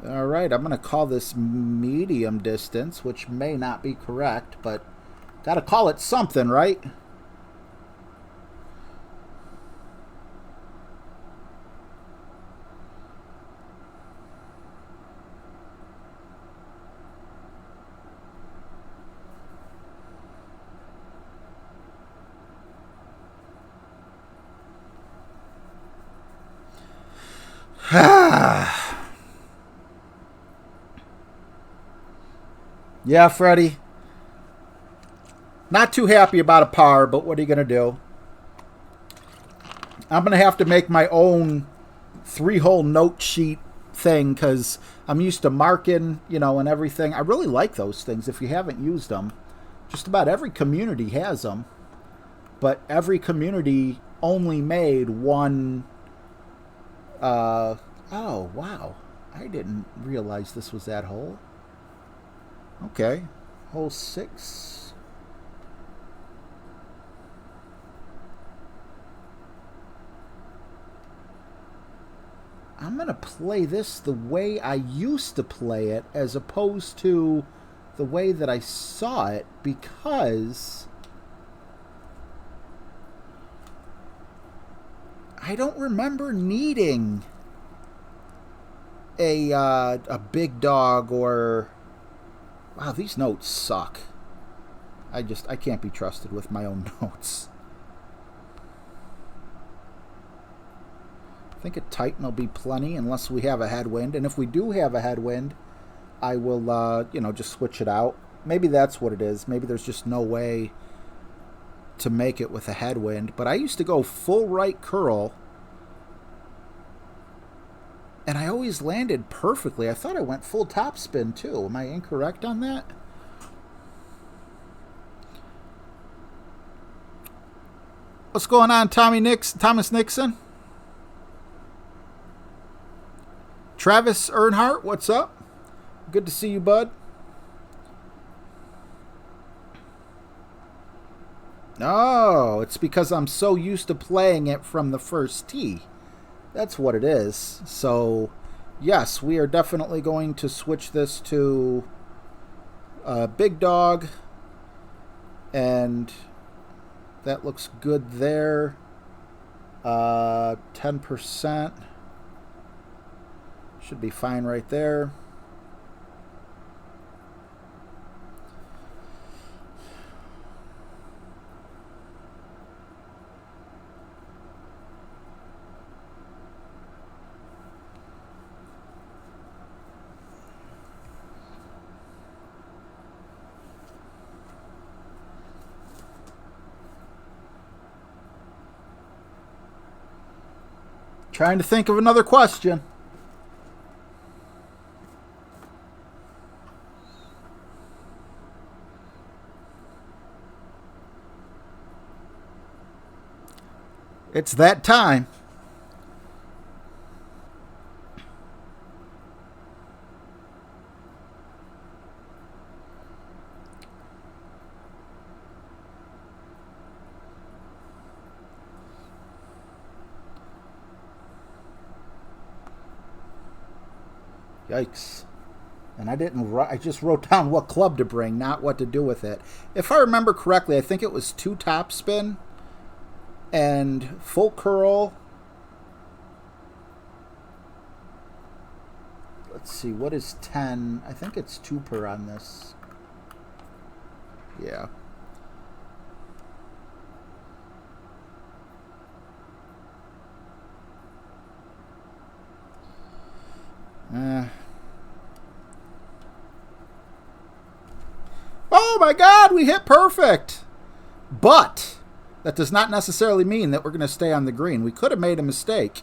All right, I'm going to call this medium distance, which may not be correct, but got to call it something, right? Yeah, Freddie. Not too happy about a par, but what are you going to do? I'm going to have to make my own 3-hole note sheet thing because I'm used to marking, and everything. I really like those things if you haven't used them. Just about every community has them. But every community only made one. Oh, wow. I didn't realize this was that hole. Okay. Hole 6. I'm going to play this the way I used to play it as opposed to the way that I saw it because I don't remember needing a big dog or... Wow, these notes suck. I can't be trusted with my own notes. I think a Titan will be plenty unless we have a headwind. And if we do have a headwind, I will, just switch it out. Maybe that's what it is. Maybe there's just no way to make it with a headwind. But I used to go full right curl. And I always landed perfectly. I thought I went full topspin too. Am I incorrect on that? What's going on, Thomas Nixon? Travis Earnhardt, what's up? Good to see you, bud. Oh, it's because I'm so used to playing it from the first tee. That's what it is. So, yes, we are definitely going to switch this to Big Dog. And that looks good there. 10%. Should be fine right there. Trying to think of another question. It's that time. Yikes. And I just wrote down what club to bring, not what to do with it. If I remember correctly, I think it was 2 topspin and full curl. Let's see, what is 10? I think it's 2 per on this. Yeah. Oh my God, we hit perfect. But that does not necessarily mean that we're going to stay on the green. We could have made a mistake.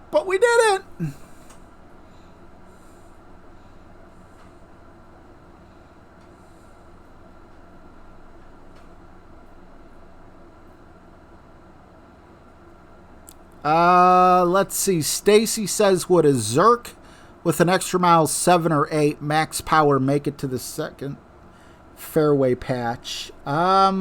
But we didn't. Let's see. Stacy says, would a Zerk with an extra mile 7 or 8 max power make it to the second fairway patch? I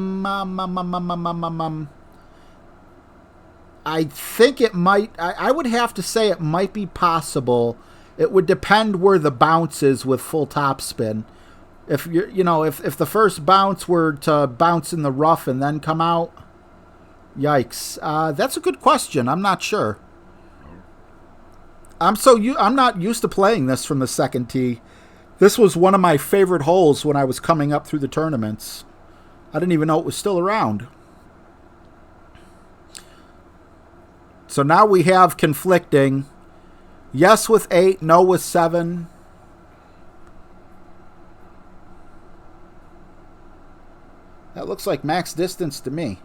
think it might. I would have to say it might be possible. It would depend where the bounce is with full topspin. If if the first bounce were to bounce in the rough and then come out, yikes. That's a good question. I'm not sure. I'm not used to playing this from the second tee. This was one of my favorite holes when I was coming up through the tournaments. I didn't even know it was still around. So now we have conflicting. Yes with 8, no with 7. That looks like max distance to me.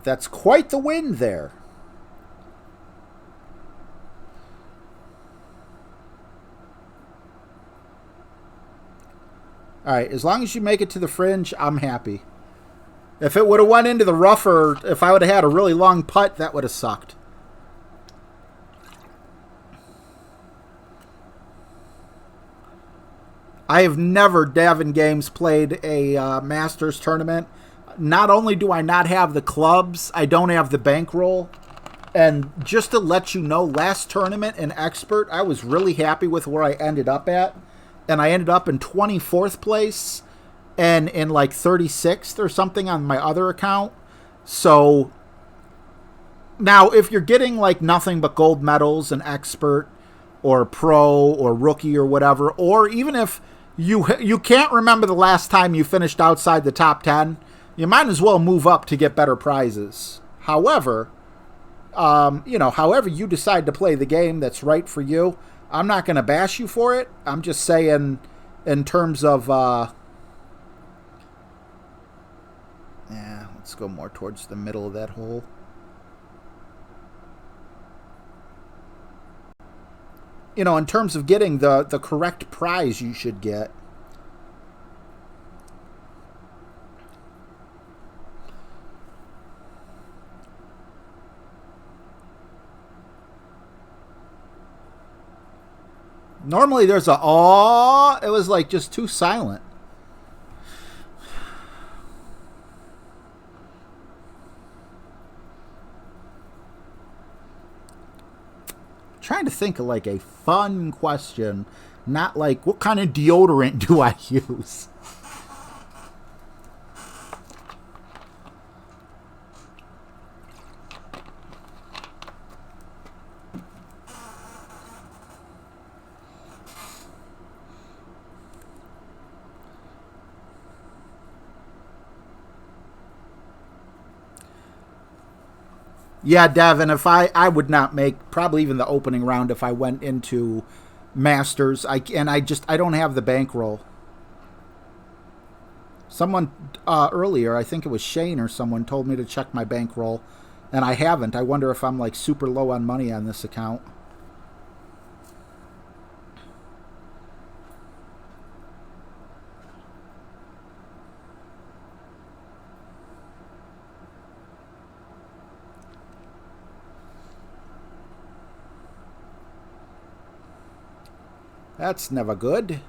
That's quite the wind there. All right, as long as you make it to the fringe, I'm happy. If it would have went into the rougher, if I would have had a really long putt, that would have sucked. I have never, Davin Games, played a Masters tournament. Not only do I not have the clubs, I don't have the bankroll. And just to let you know, last tournament in Expert, I was really happy with where I ended up at. And I ended up in 24th place and in like 36th or something on my other account. So now if you're getting like nothing but gold medals in Expert or Pro or Rookie or whatever, or even if you can't remember the last time you finished outside the top 10, you might as well move up to get better prizes. However, however you decide to play the game that's right for you, I'm not going to bash you for it. I'm just saying in terms of... let's go more towards the middle of that hole. In terms of getting the correct prize you should get. Normally there's a aw. It was like just too silent. Trying to think of like a fun question, not like what kind of deodorant do I use? Yeah, Devin, if I would not make probably even the opening round if I went into Masters. I don't have the bankroll. Someone earlier, I think it was Shane or someone, told me to check my bankroll, and I haven't. I wonder if I'm like super low on money on this account. That's never good.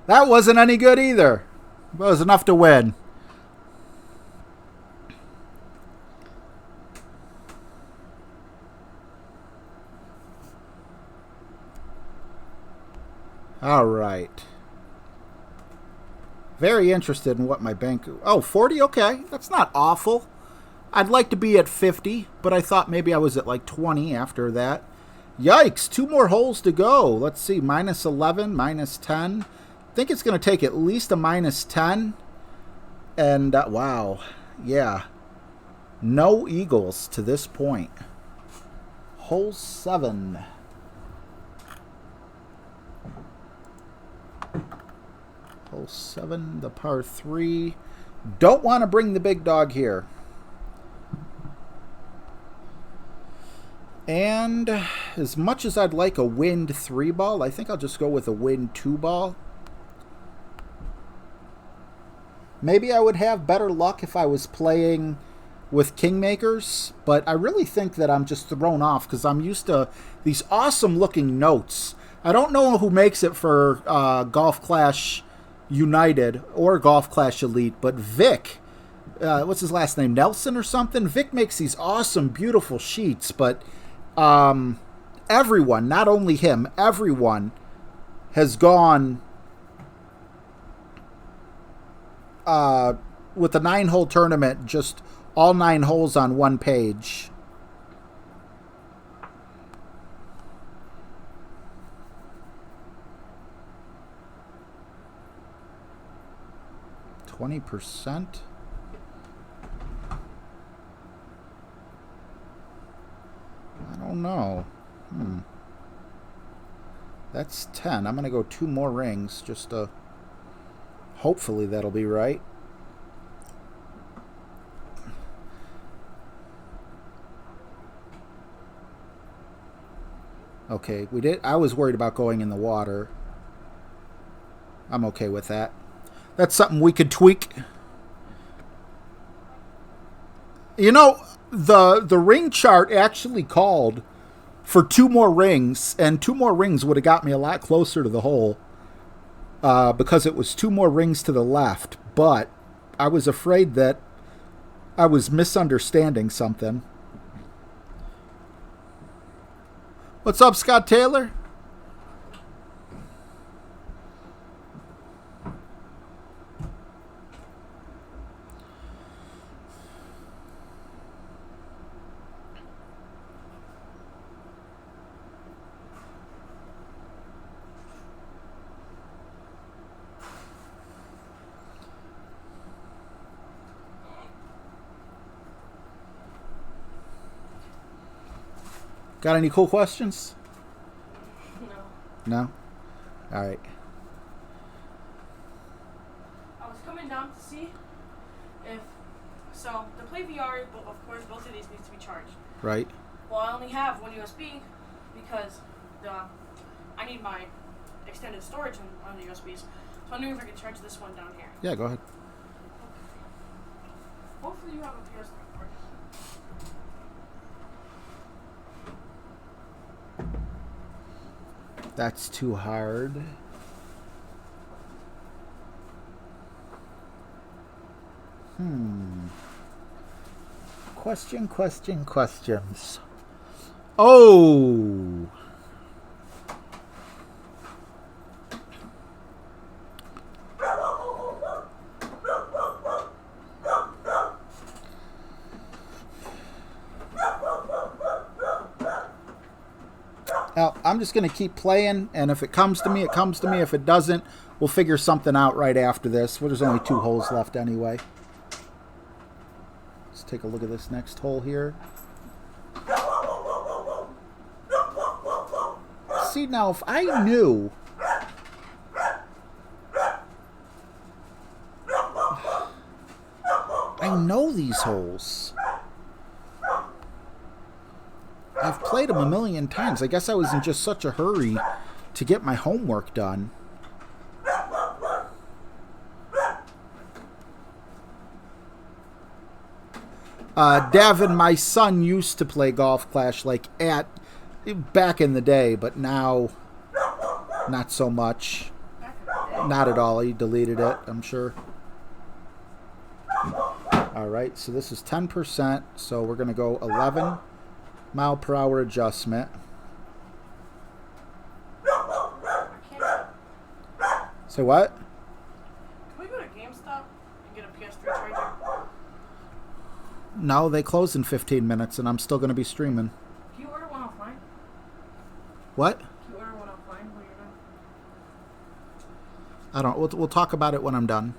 That wasn't any good either. It was enough to win. All right. Very interested in what my bank... Oh, 40? Okay. That's not awful. I'd like to be at 50, but I thought maybe I was at like 20 after that. Yikes. 2 more holes to go. Let's see. Minus 11, minus 10. I think it's going to take at least a minus 10. And, wow. Yeah. No eagles to this point. Hole 7. Hole 7, the par 3. Don't want to bring the big dog here. And as much as I'd like a wind 3 ball, I think I'll just go with a wind 2 ball. Maybe I would have better luck if I was playing with Kingmakers, but I really think that I'm just thrown off because I'm used to these awesome looking notes. I don't know who makes it for Golf Clash United or Golf Clash Elite, but Vic, what's his last name, Nelson or something? Vic makes these awesome, beautiful sheets, but everyone, not only him, everyone has gone with the 9-hole tournament, just all 9 holes on one page. %. I don't know. That's 10. I'm going to go 2 more rings just to... Hopefully that'll be right. Okay, we did. I was worried about going in the water. I'm okay with that. That's something we could tweak. You know, the ring chart actually called for 2 more rings, and 2 more rings would have got me a lot closer to the hole because it was 2 more rings to the left. But I was afraid that I was misunderstanding something. What's up, Scott Taylor? Got any cool questions? No? All right. I was coming down to see if... So, to play VR, of course, both of these need to be charged. Right. Well, I only have 1 USB because I need my extended storage on the USBs. So I'm wondering if I can charge this one down here. Yeah, go ahead. Hopefully you have a PS3 port. That's too hard. Questions. Oh! Now, I'm just going to keep playing, and if it comes to me, it comes to me. If it doesn't, we'll figure something out right after this. Well, there's only 2 holes left anyway. Let's take a look at this next hole here. See, now, if I knew... I know these holes. I've played them a million times. I guess I was in just such a hurry to get my homework done. Davin, my son used to play Golf Clash back in the day, but now not so much. Not at all. He deleted it, I'm sure. Alright, so this is 10%, so we're going to go 11 mile per hour adjustment. Say what? Can we go to GameStop and get a PS3 charger? No, they close in 15 minutes, and I'm still going to be streaming. Can you order one offline? What? Can you order one offline while you're done? I don't. We'll talk about it when I'm done.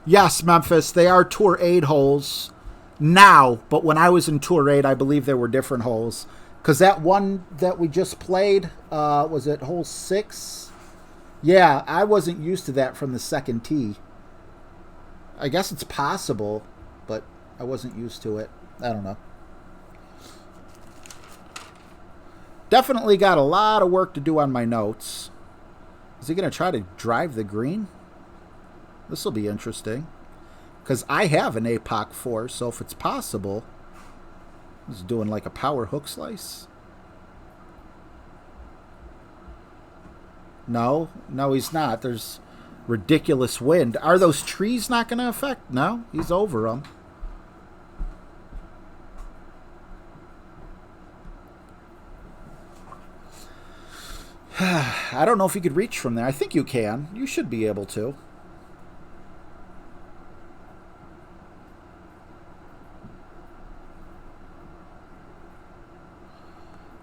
Yes, Memphis, they are Tour 8 holes now, but when I was in Tour 8, I believe there were different holes. Because that one that we just played, was it hole 6? Yeah, I wasn't used to that from the second tee. I guess it's possible, but I wasn't used to it. I don't know. Definitely got a lot of work to do on my notes. Is he going to try to drive the green? This will be interesting. Because I have an APOC 4, so if it's possible, he's doing like a power hook slice. No, he's not. There's ridiculous wind. Are those trees not going to affect? No, he's over them. I don't know if you could reach from there. I think you can. You should be able to.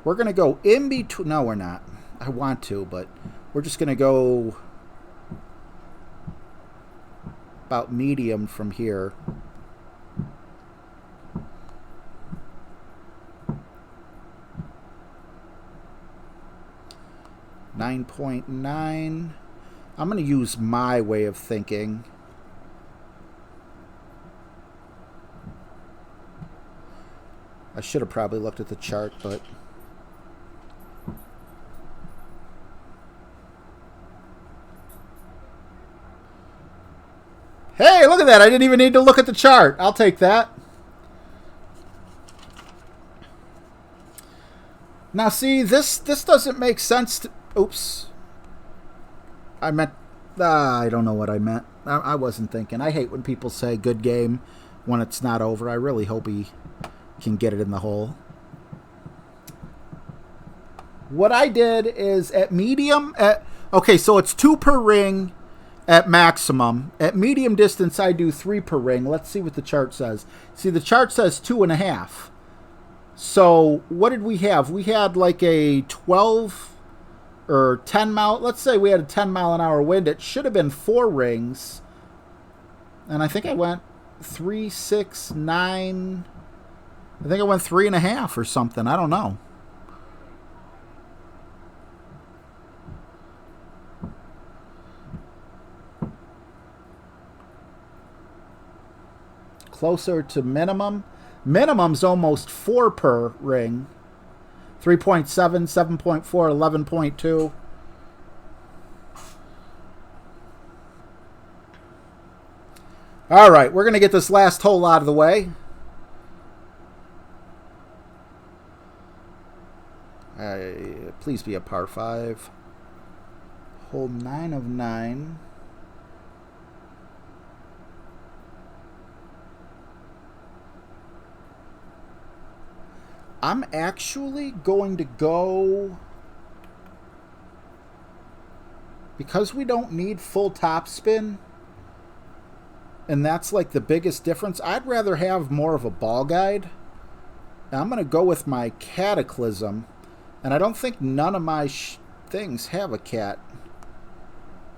We're going to go in between. No, we're not. I want to, but we're just going to go about medium from here. $9.9. I'm going to use my way of thinking. I should have probably looked at the chart, but hey, look at that. I didn't even need to look at the chart. I'll take that. Now, see, this doesn't make sense to... Oops. I meant... I don't know what I meant. I wasn't thinking. I hate when people say good game when it's not over. I really hope he can get it in the hole. What I did is at medium... okay, so it's 2 per ring at maximum. At medium distance, I do 3 per ring. Let's see what the chart says. See, the chart says 2.5. So what did we have? We had like a 12 or 10 mile. Let's say we had a 10 mile an hour wind. It should have been 4 rings. And I think I went 3, 6, 9. I think I went 3.5 or something. I don't know. Closer to minimum. Minimum's almost 4 per ring. 3.7, 7.4, 11.2. All right, we're going to get this last hole out of the way. Please be a par 5. Hole 9 of 9. I'm actually going to go, because we don't need full topspin, and that's like the biggest difference, I'd rather have more of a ball guide. And I'm going to go with my Cataclysm, and I don't think none of my things have a cat.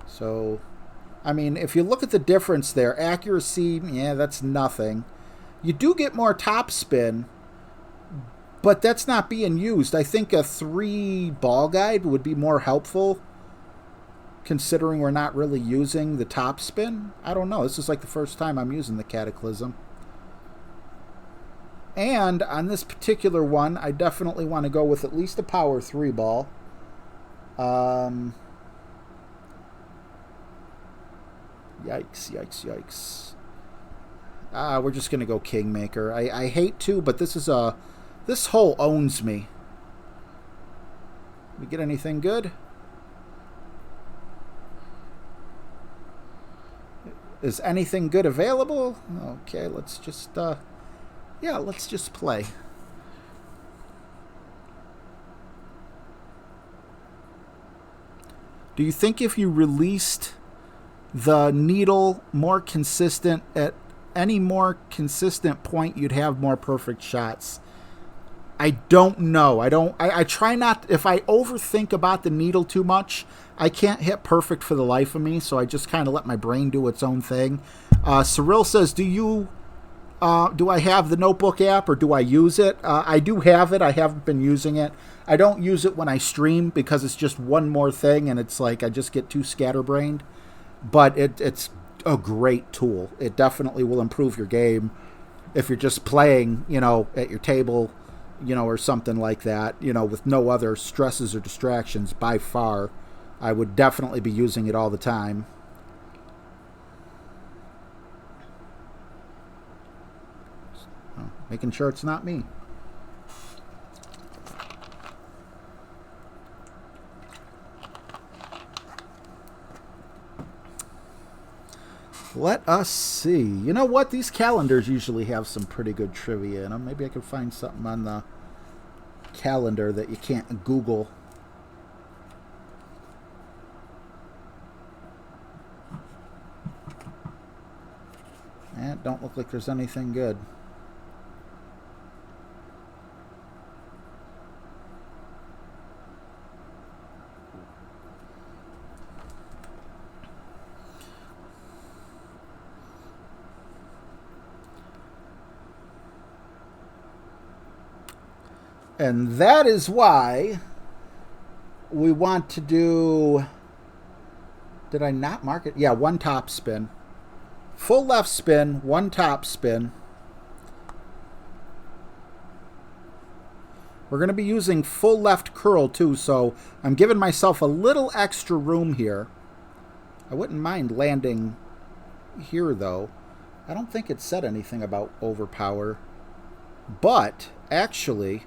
So, I mean, if you look at the difference there, accuracy, yeah, that's nothing. You do get more topspin, but that's not being used. I think a 3 ball guide would be more helpful, considering we're not really using the topspin. I don't know. This is like the first time I'm using the Cataclysm. And on this particular one, I definitely want to go with at least a power 3 ball. Yikes, yikes, yikes. We're just going to go Kingmaker. I hate to, but this is a... This hole owns me. We get anything good? Is anything good available? Okay, let's just, yeah, let's just play. Do you think if you released the needle more consistent at any more consistent point, you'd have more perfect shots? I don't know. I try not, if I overthink about the needle too much, I can't hit perfect for the life of me, so I just kind of let my brain do its own thing. Cyril says, do I have the Notebook app, or do I use it? I do have it. I haven't been using it. I don't use it when I stream because it's just one more thing, and it's like I just get too scatterbrained. But it's a great tool. It definitely will improve your game if you're just playing, you know, at your table, you know, or something like that, you know, with no other stresses or distractions. By far, I would definitely be using it all the time. Making sure it's not me. Let us see. You know what? These calendars usually have some pretty good trivia in them. Maybe I can find something on the calendar that you can't Google. Don't look like there's anything good. And that is why we want to do... Did I not mark it? Yeah, one top spin. Full left spin, one top spin. We're going to be using full left curl too, so I'm giving myself a little extra room here. I wouldn't mind landing here though. I don't think it said anything about overpower. But, actually,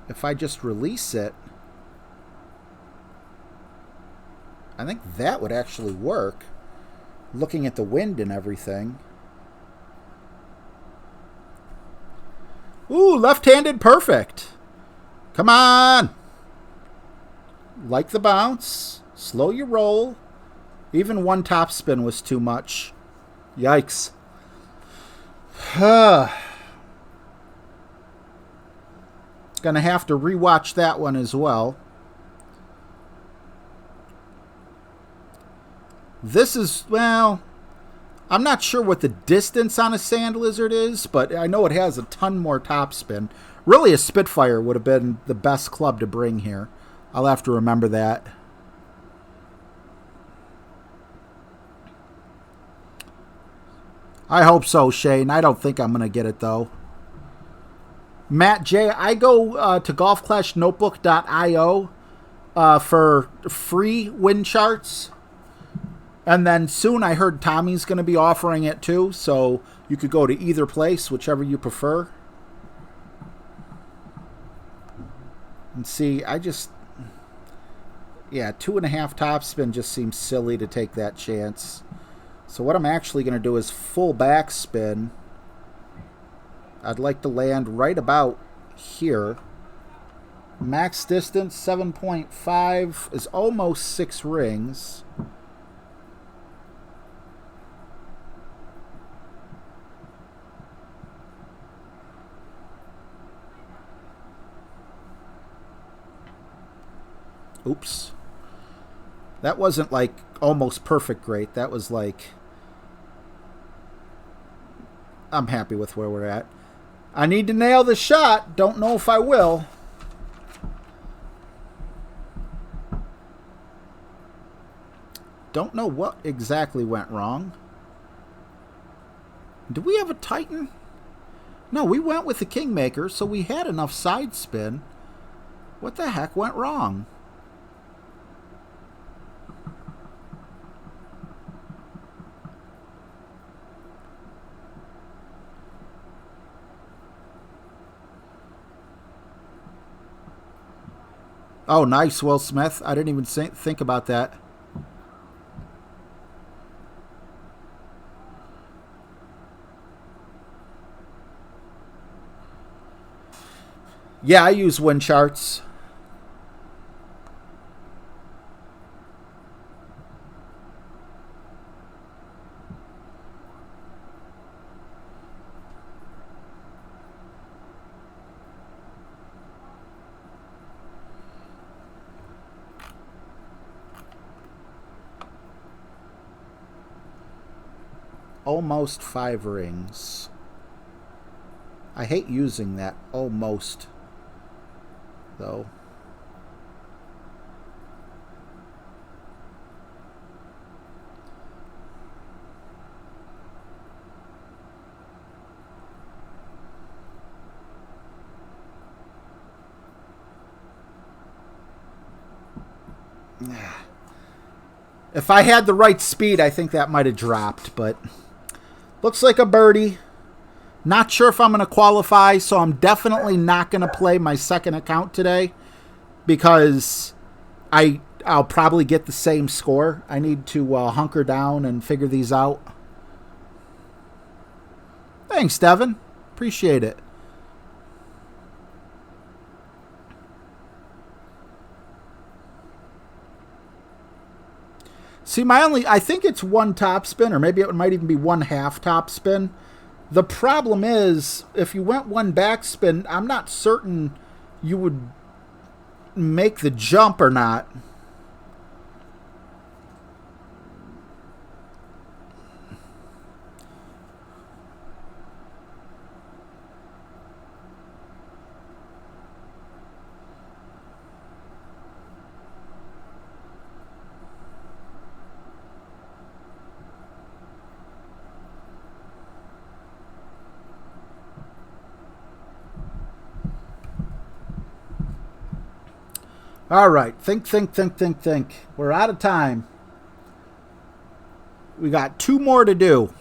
if I just release it, I think that would actually work. Looking at the wind and everything. Ooh, left-handed perfect. Come on. Like the bounce. Slow your roll. Even one top spin was too much. Yikes. Gonna have to rewatch that one as well. This is, well, I'm not sure what the distance on a sand lizard is, but I know it has a ton more topspin. Really, a Spitfire would have been the best club to bring here. I'll have to remember that. I hope so, Shane. I don't think I'm going to get it, though. Matt J., I go to golfclashnotebook.io for free win charts. And then soon I heard Tommy's going to be offering it too, so you could go to either place, whichever you prefer. And see, I just... Yeah, 2.5 topspin just seems silly to take that chance. So what I'm actually going to do is full backspin. I'd like to land right about here. Max distance, 7.5, is almost 6 rings. Oops. That wasn't like almost perfect great. That was like... I'm happy with where we're at. I need to nail the shot. Don't know if I will. Don't know what exactly went wrong. Do we have a Titan? No, we went with the Kingmaker, so we had enough side spin. What the heck went wrong? Oh, nice, Will Smith. I didn't even think about that. Yeah, I use wind charts. Almost 5 rings. I hate using that almost, though. If I had the right speed, I think that might have dropped, but looks like a birdie. Not sure if I'm going to qualify, so I'm definitely not going to play my second account today because I'll probably get the same score. I need to hunker down and figure these out. Thanks, Devin. Appreciate it. See, I think it's one top spin, or maybe it might even be one half top spin. The problem is, if you went one back spin, I'm not certain you would make the jump or not. All right. Think. We're out of time. We got 2 more to do.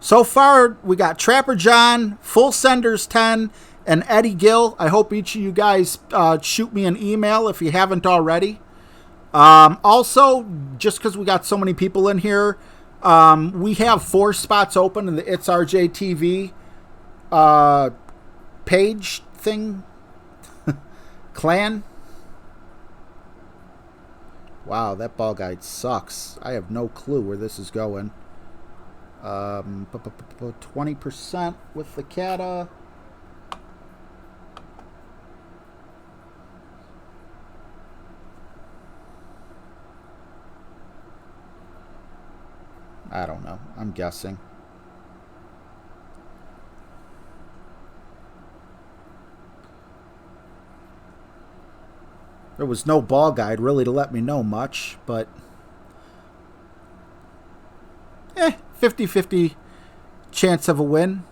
So far, we got Trapper John, Full Senders 10, and Eddie Gill. I hope each of you guys shoot me an email if you haven't already. Also, just because we got so many people in here, we have 4 spots open in the It's RJ TV page thing. Clan. Wow, that ball guide sucks. I have no clue where this is going. 20% with the Kata. I don't know. I'm guessing. There was no ball guide really to let me know much, but 50-50 chance of a win.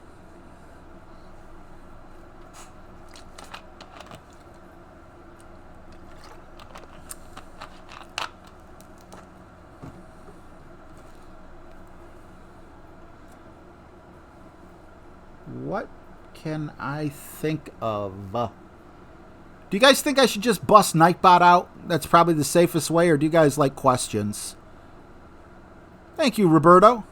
What can I think of? Do you guys think I should just bust Nightbot out? That's probably the safest way, or do you guys like questions? Thank you, Roberto.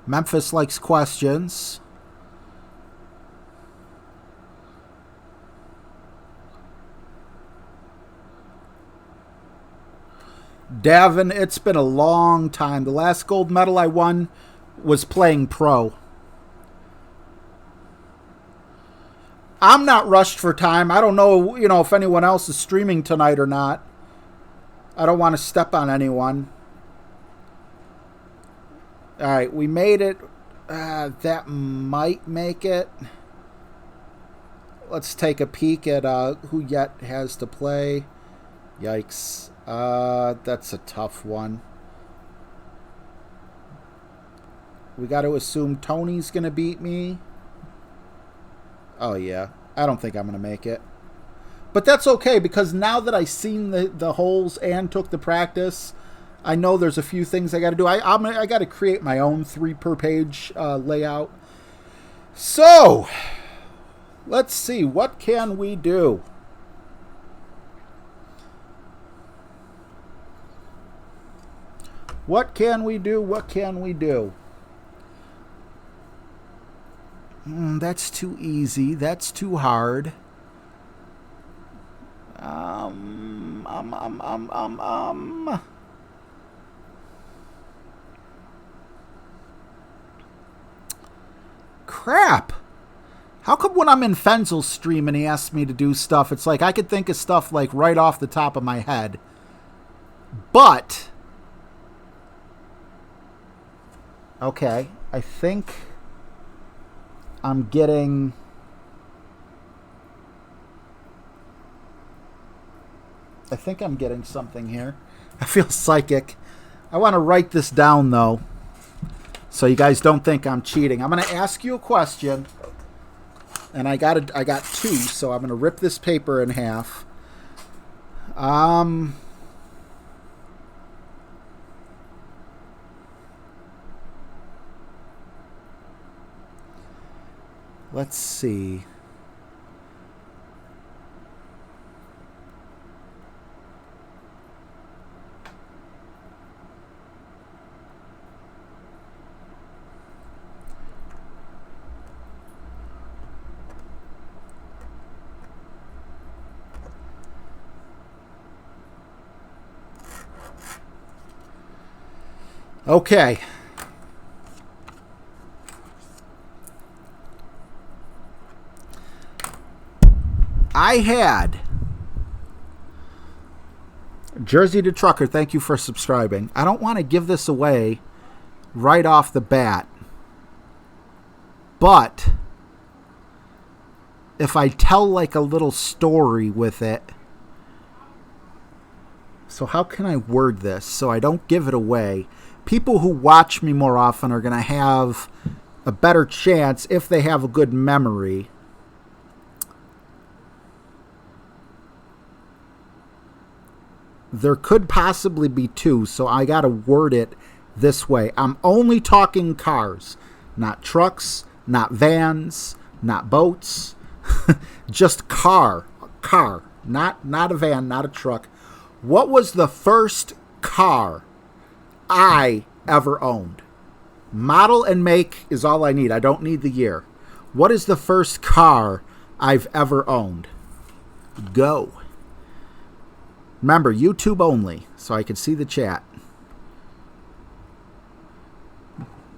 Memphis likes questions. Davin, it's been a long time. The last gold medal I won was playing pro. I'm not rushed for time. I don't know, if anyone else is streaming tonight or not. I don't want to step on anyone. All right, we made it. That might make it. Let's take a peek at who yet has to play. Yikes. That's a tough one. We got to assume Tony's going to beat me. Oh, yeah. I don't think I'm going to make it. But that's okay, because now that I've seen the holes and took the practice, I know there's a few things I got to do. I got to create my own 3 per page layout. So, let's see. What can we do? What can we do? What can we do? That's too easy. That's too hard. Crap. How come when I'm in Fenzel's stream and he asks me to do stuff, it's like I could think of stuff like right off the top of my head. But okay, I think I'm getting... something here. I feel psychic. I want to write this down, though. So you guys don't think I'm cheating. I'm going to ask you a question. And I got 2, so I'm going to rip this paper in half. Let's see. Okay. I had Jersey to Trucker, thank you for subscribing. I don't want to give this away right off the bat. But if I tell like a little story with it. So how can I word this so I don't give it away? People who watch me more often are going to have a better chance if they have a good memory. There could possibly be 2, so I got to word it this way. I'm only talking cars, not trucks, not vans, not boats, just car, not a van, not a truck. What was the first car I ever owned? Model and make is all I need. I don't need the year. What is the first car I've ever owned? Go. Remember, YouTube only, so I can see the chat.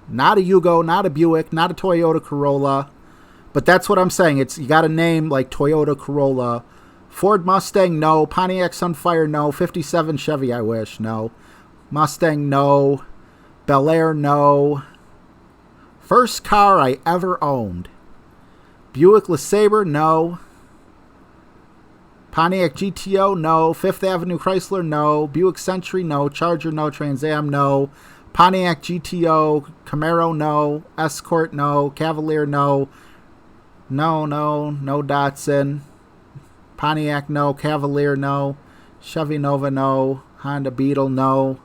Not a Yugo, not a Buick, not a Toyota Corolla. But that's what I'm saying. You got a name like Toyota Corolla. Ford Mustang, no. Pontiac Sunfire, no. 57 Chevy, I wish, no. Mustang, no. Bel Air, no. First car I ever owned. Buick LeSabre, no. Pontiac GTO, no. Fifth Avenue Chrysler, no. Buick Century, no. Charger, no. Trans Am, no. Pontiac GTO, Camaro, no. Escort, no. Cavalier, no. No Datsun. Pontiac, no. Cavalier, no. Chevy Nova, no. Honda Beetle, no.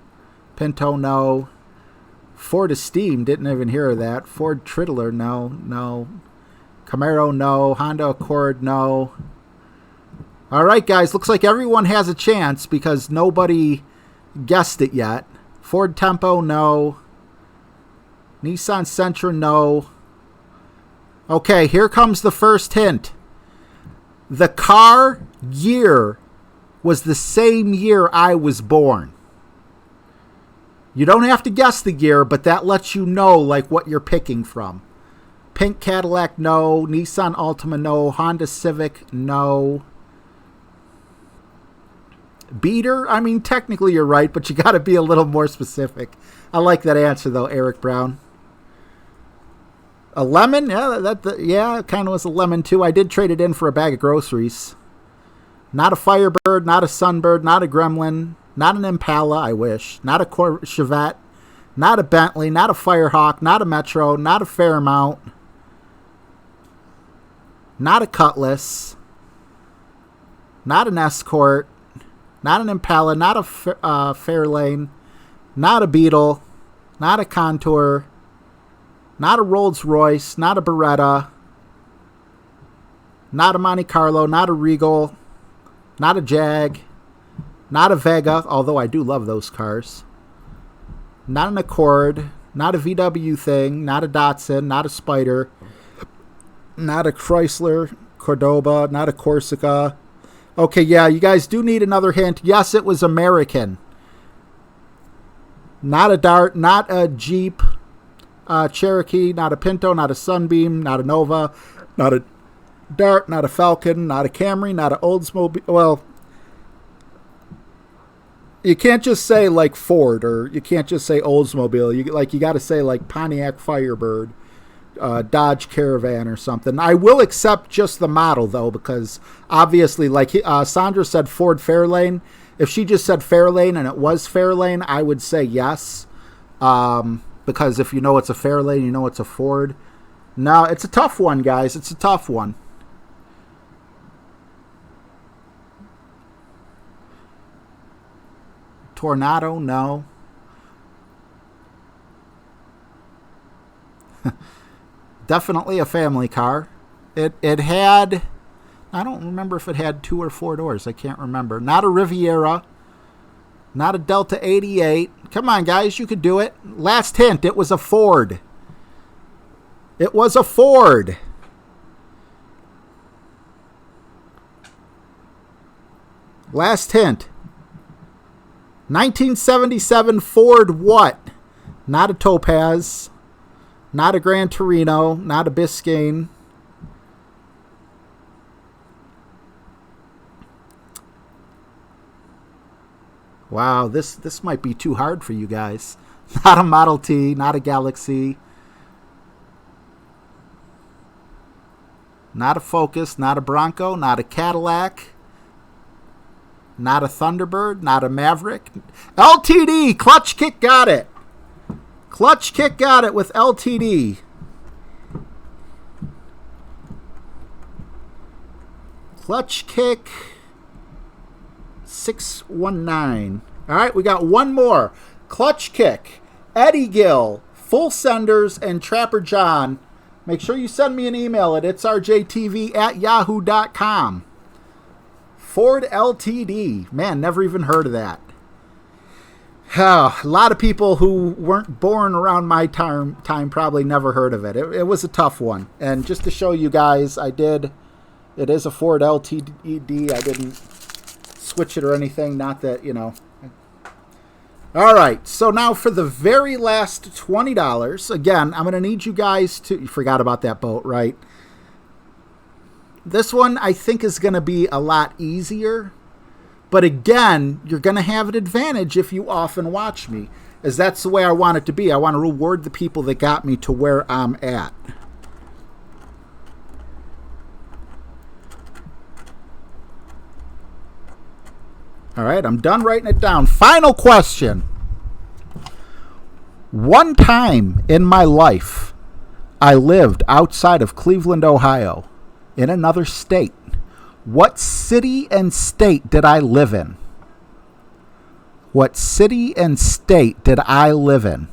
Pinto, no. Ford Esteem, didn't even hear of that. Ford Triddler, no. Camaro, no. Honda Accord, no. All right, guys, looks like everyone has a chance because nobody guessed it yet. Ford Tempo, no. Nissan Sentra, no. Okay, here comes the first hint. The car year was the same year I was born. You don't have to guess the year, but that lets you know like what you're picking from. Pink Cadillac, no. Nissan Altima, no. Honda Civic, no. Beater? I mean, technically you're right, but you got to be a little more specific. I like that answer, though, Eric Brown. A lemon? Yeah, it kind of was a lemon, too. I did trade it in for a bag of groceries. Not a Firebird, not a Sunbird, not a Gremlin, not an Impala, I wish. Not a Chevette, not a Bentley, not a Firehawk, not a Metro, not a Fairmount, not a Cutlass, not an Escort, not an Impala, not a Fairlane, not a Beetle, not a Contour, not a Rolls Royce, not a Beretta, not a Monte Carlo, not a Regal, not a Jag, not a Vega, although I do love those cars, not an Accord, not a VW thing, not a Datsun, not a Spider, not a Chrysler Cordoba, not a Corsica. Okay, yeah, you guys do need another hint. Yes, it was American. Not a Dart, not a Jeep Cherokee, not a Pinto, not a Sunbeam, not a Nova, not a Dart, not a Falcon, not a Camry, not an Oldsmobile. Well, you can't just say like Ford, or you can't just say Oldsmobile. You got to say like Pontiac Firebird, Dodge Caravan or something. I will accept just the model though, because obviously, like Sandra said, Ford Fairlane. If she just said Fairlane and it was Fairlane, I would say yes. because if you know it's a Fairlane, you know it's a Ford. No, it's a tough one, guys. It's a tough one. Tornado, no. Definitely a family car. It had, I don't remember if it had 2 or 4 doors. I can't remember. Not a Riviera. Not a Delta 88. Come on, guys, you could do it. Last hint, it was a Ford. It was a Ford. Last hint. 1977 Ford what? Not a Topaz. Not a Gran Torino. Not a Biscayne. Wow, this might be too hard for you guys. Not a Model T. Not a Galaxy. Not a Focus. Not a Bronco. Not a Cadillac. Not a Thunderbird. Not a Maverick. LTD. Clutch Kick got it. Clutch Kick got it with LTD. Clutch Kick 619. All right, we got one more. Clutch Kick, Eddie Gill, Full Senders, and Trapper John. Make sure you send me an email at itsrjtv@yahoo.com. Ford LTD. Man, never even heard of that. A lot of people who weren't born around my time probably never heard of it. It was a tough one. And just to show you guys, I did. It is a Ford LTD. I didn't switch it or anything. Not that, you know. All right. So now for the very last $20. Again, I'm going to need you guys to... You forgot about that boat, right? This one, I think, is going to be a lot easier. But again, you're going to have an advantage if you often watch me, as that's the way I want it to be. I want to reward the people that got me to where I'm at. All right, I'm done writing it down. Final question. One time in my life, I lived outside of Cleveland, Ohio, in another state. What city and state did I live in? What city and state did I live in?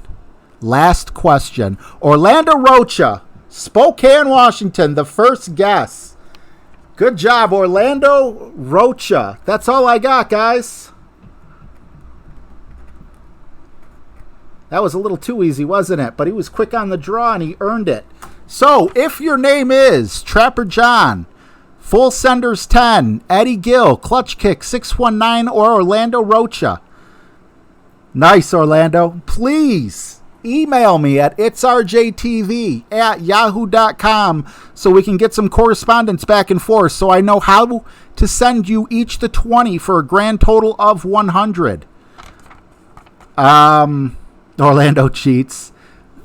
Last question. Orlando Rocha, Spokane, Washington, the first guess. Good job, Orlando Rocha. That's all I got, guys. That was a little too easy, wasn't it? But he was quick on the draw and he earned it. So, if your name is Trapper John, Full Senders 10, Eddie Gill, Clutch Kick 619, or Orlando Rocha. Nice, Orlando. Please email me at itsrjtv@yahoo.com so we can get some correspondence back and forth so I know how to send you each the 20 for a grand total of 100. Orlando cheats.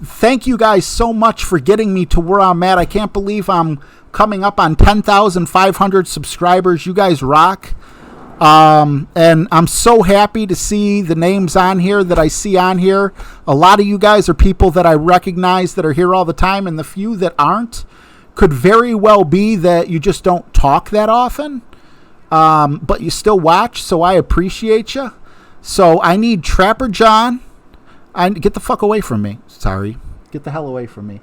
Thank you guys so much for getting me to where I'm at. I can't believe I'm coming up on 10,500 subscribers. You guys rock. And I'm so happy to see the names on here that I see on here. A lot of you guys are people that I recognize that are here all the time, and the few that aren't could very well be that you just don't talk that often, but you still watch, so I appreciate you. So I need Trapper John. Get the fuck away from me. Sorry. Get the hell away from me.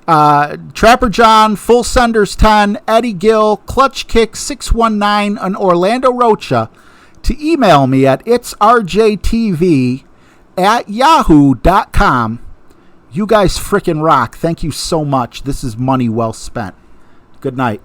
Trapper John, Full Senders 10, Eddie Gill, Clutch Kick 619, and Orlando Rocha to email me at itsrjtv@yahoo.com. You guys frickin' rock. Thank you so much. This is money well spent. Good night.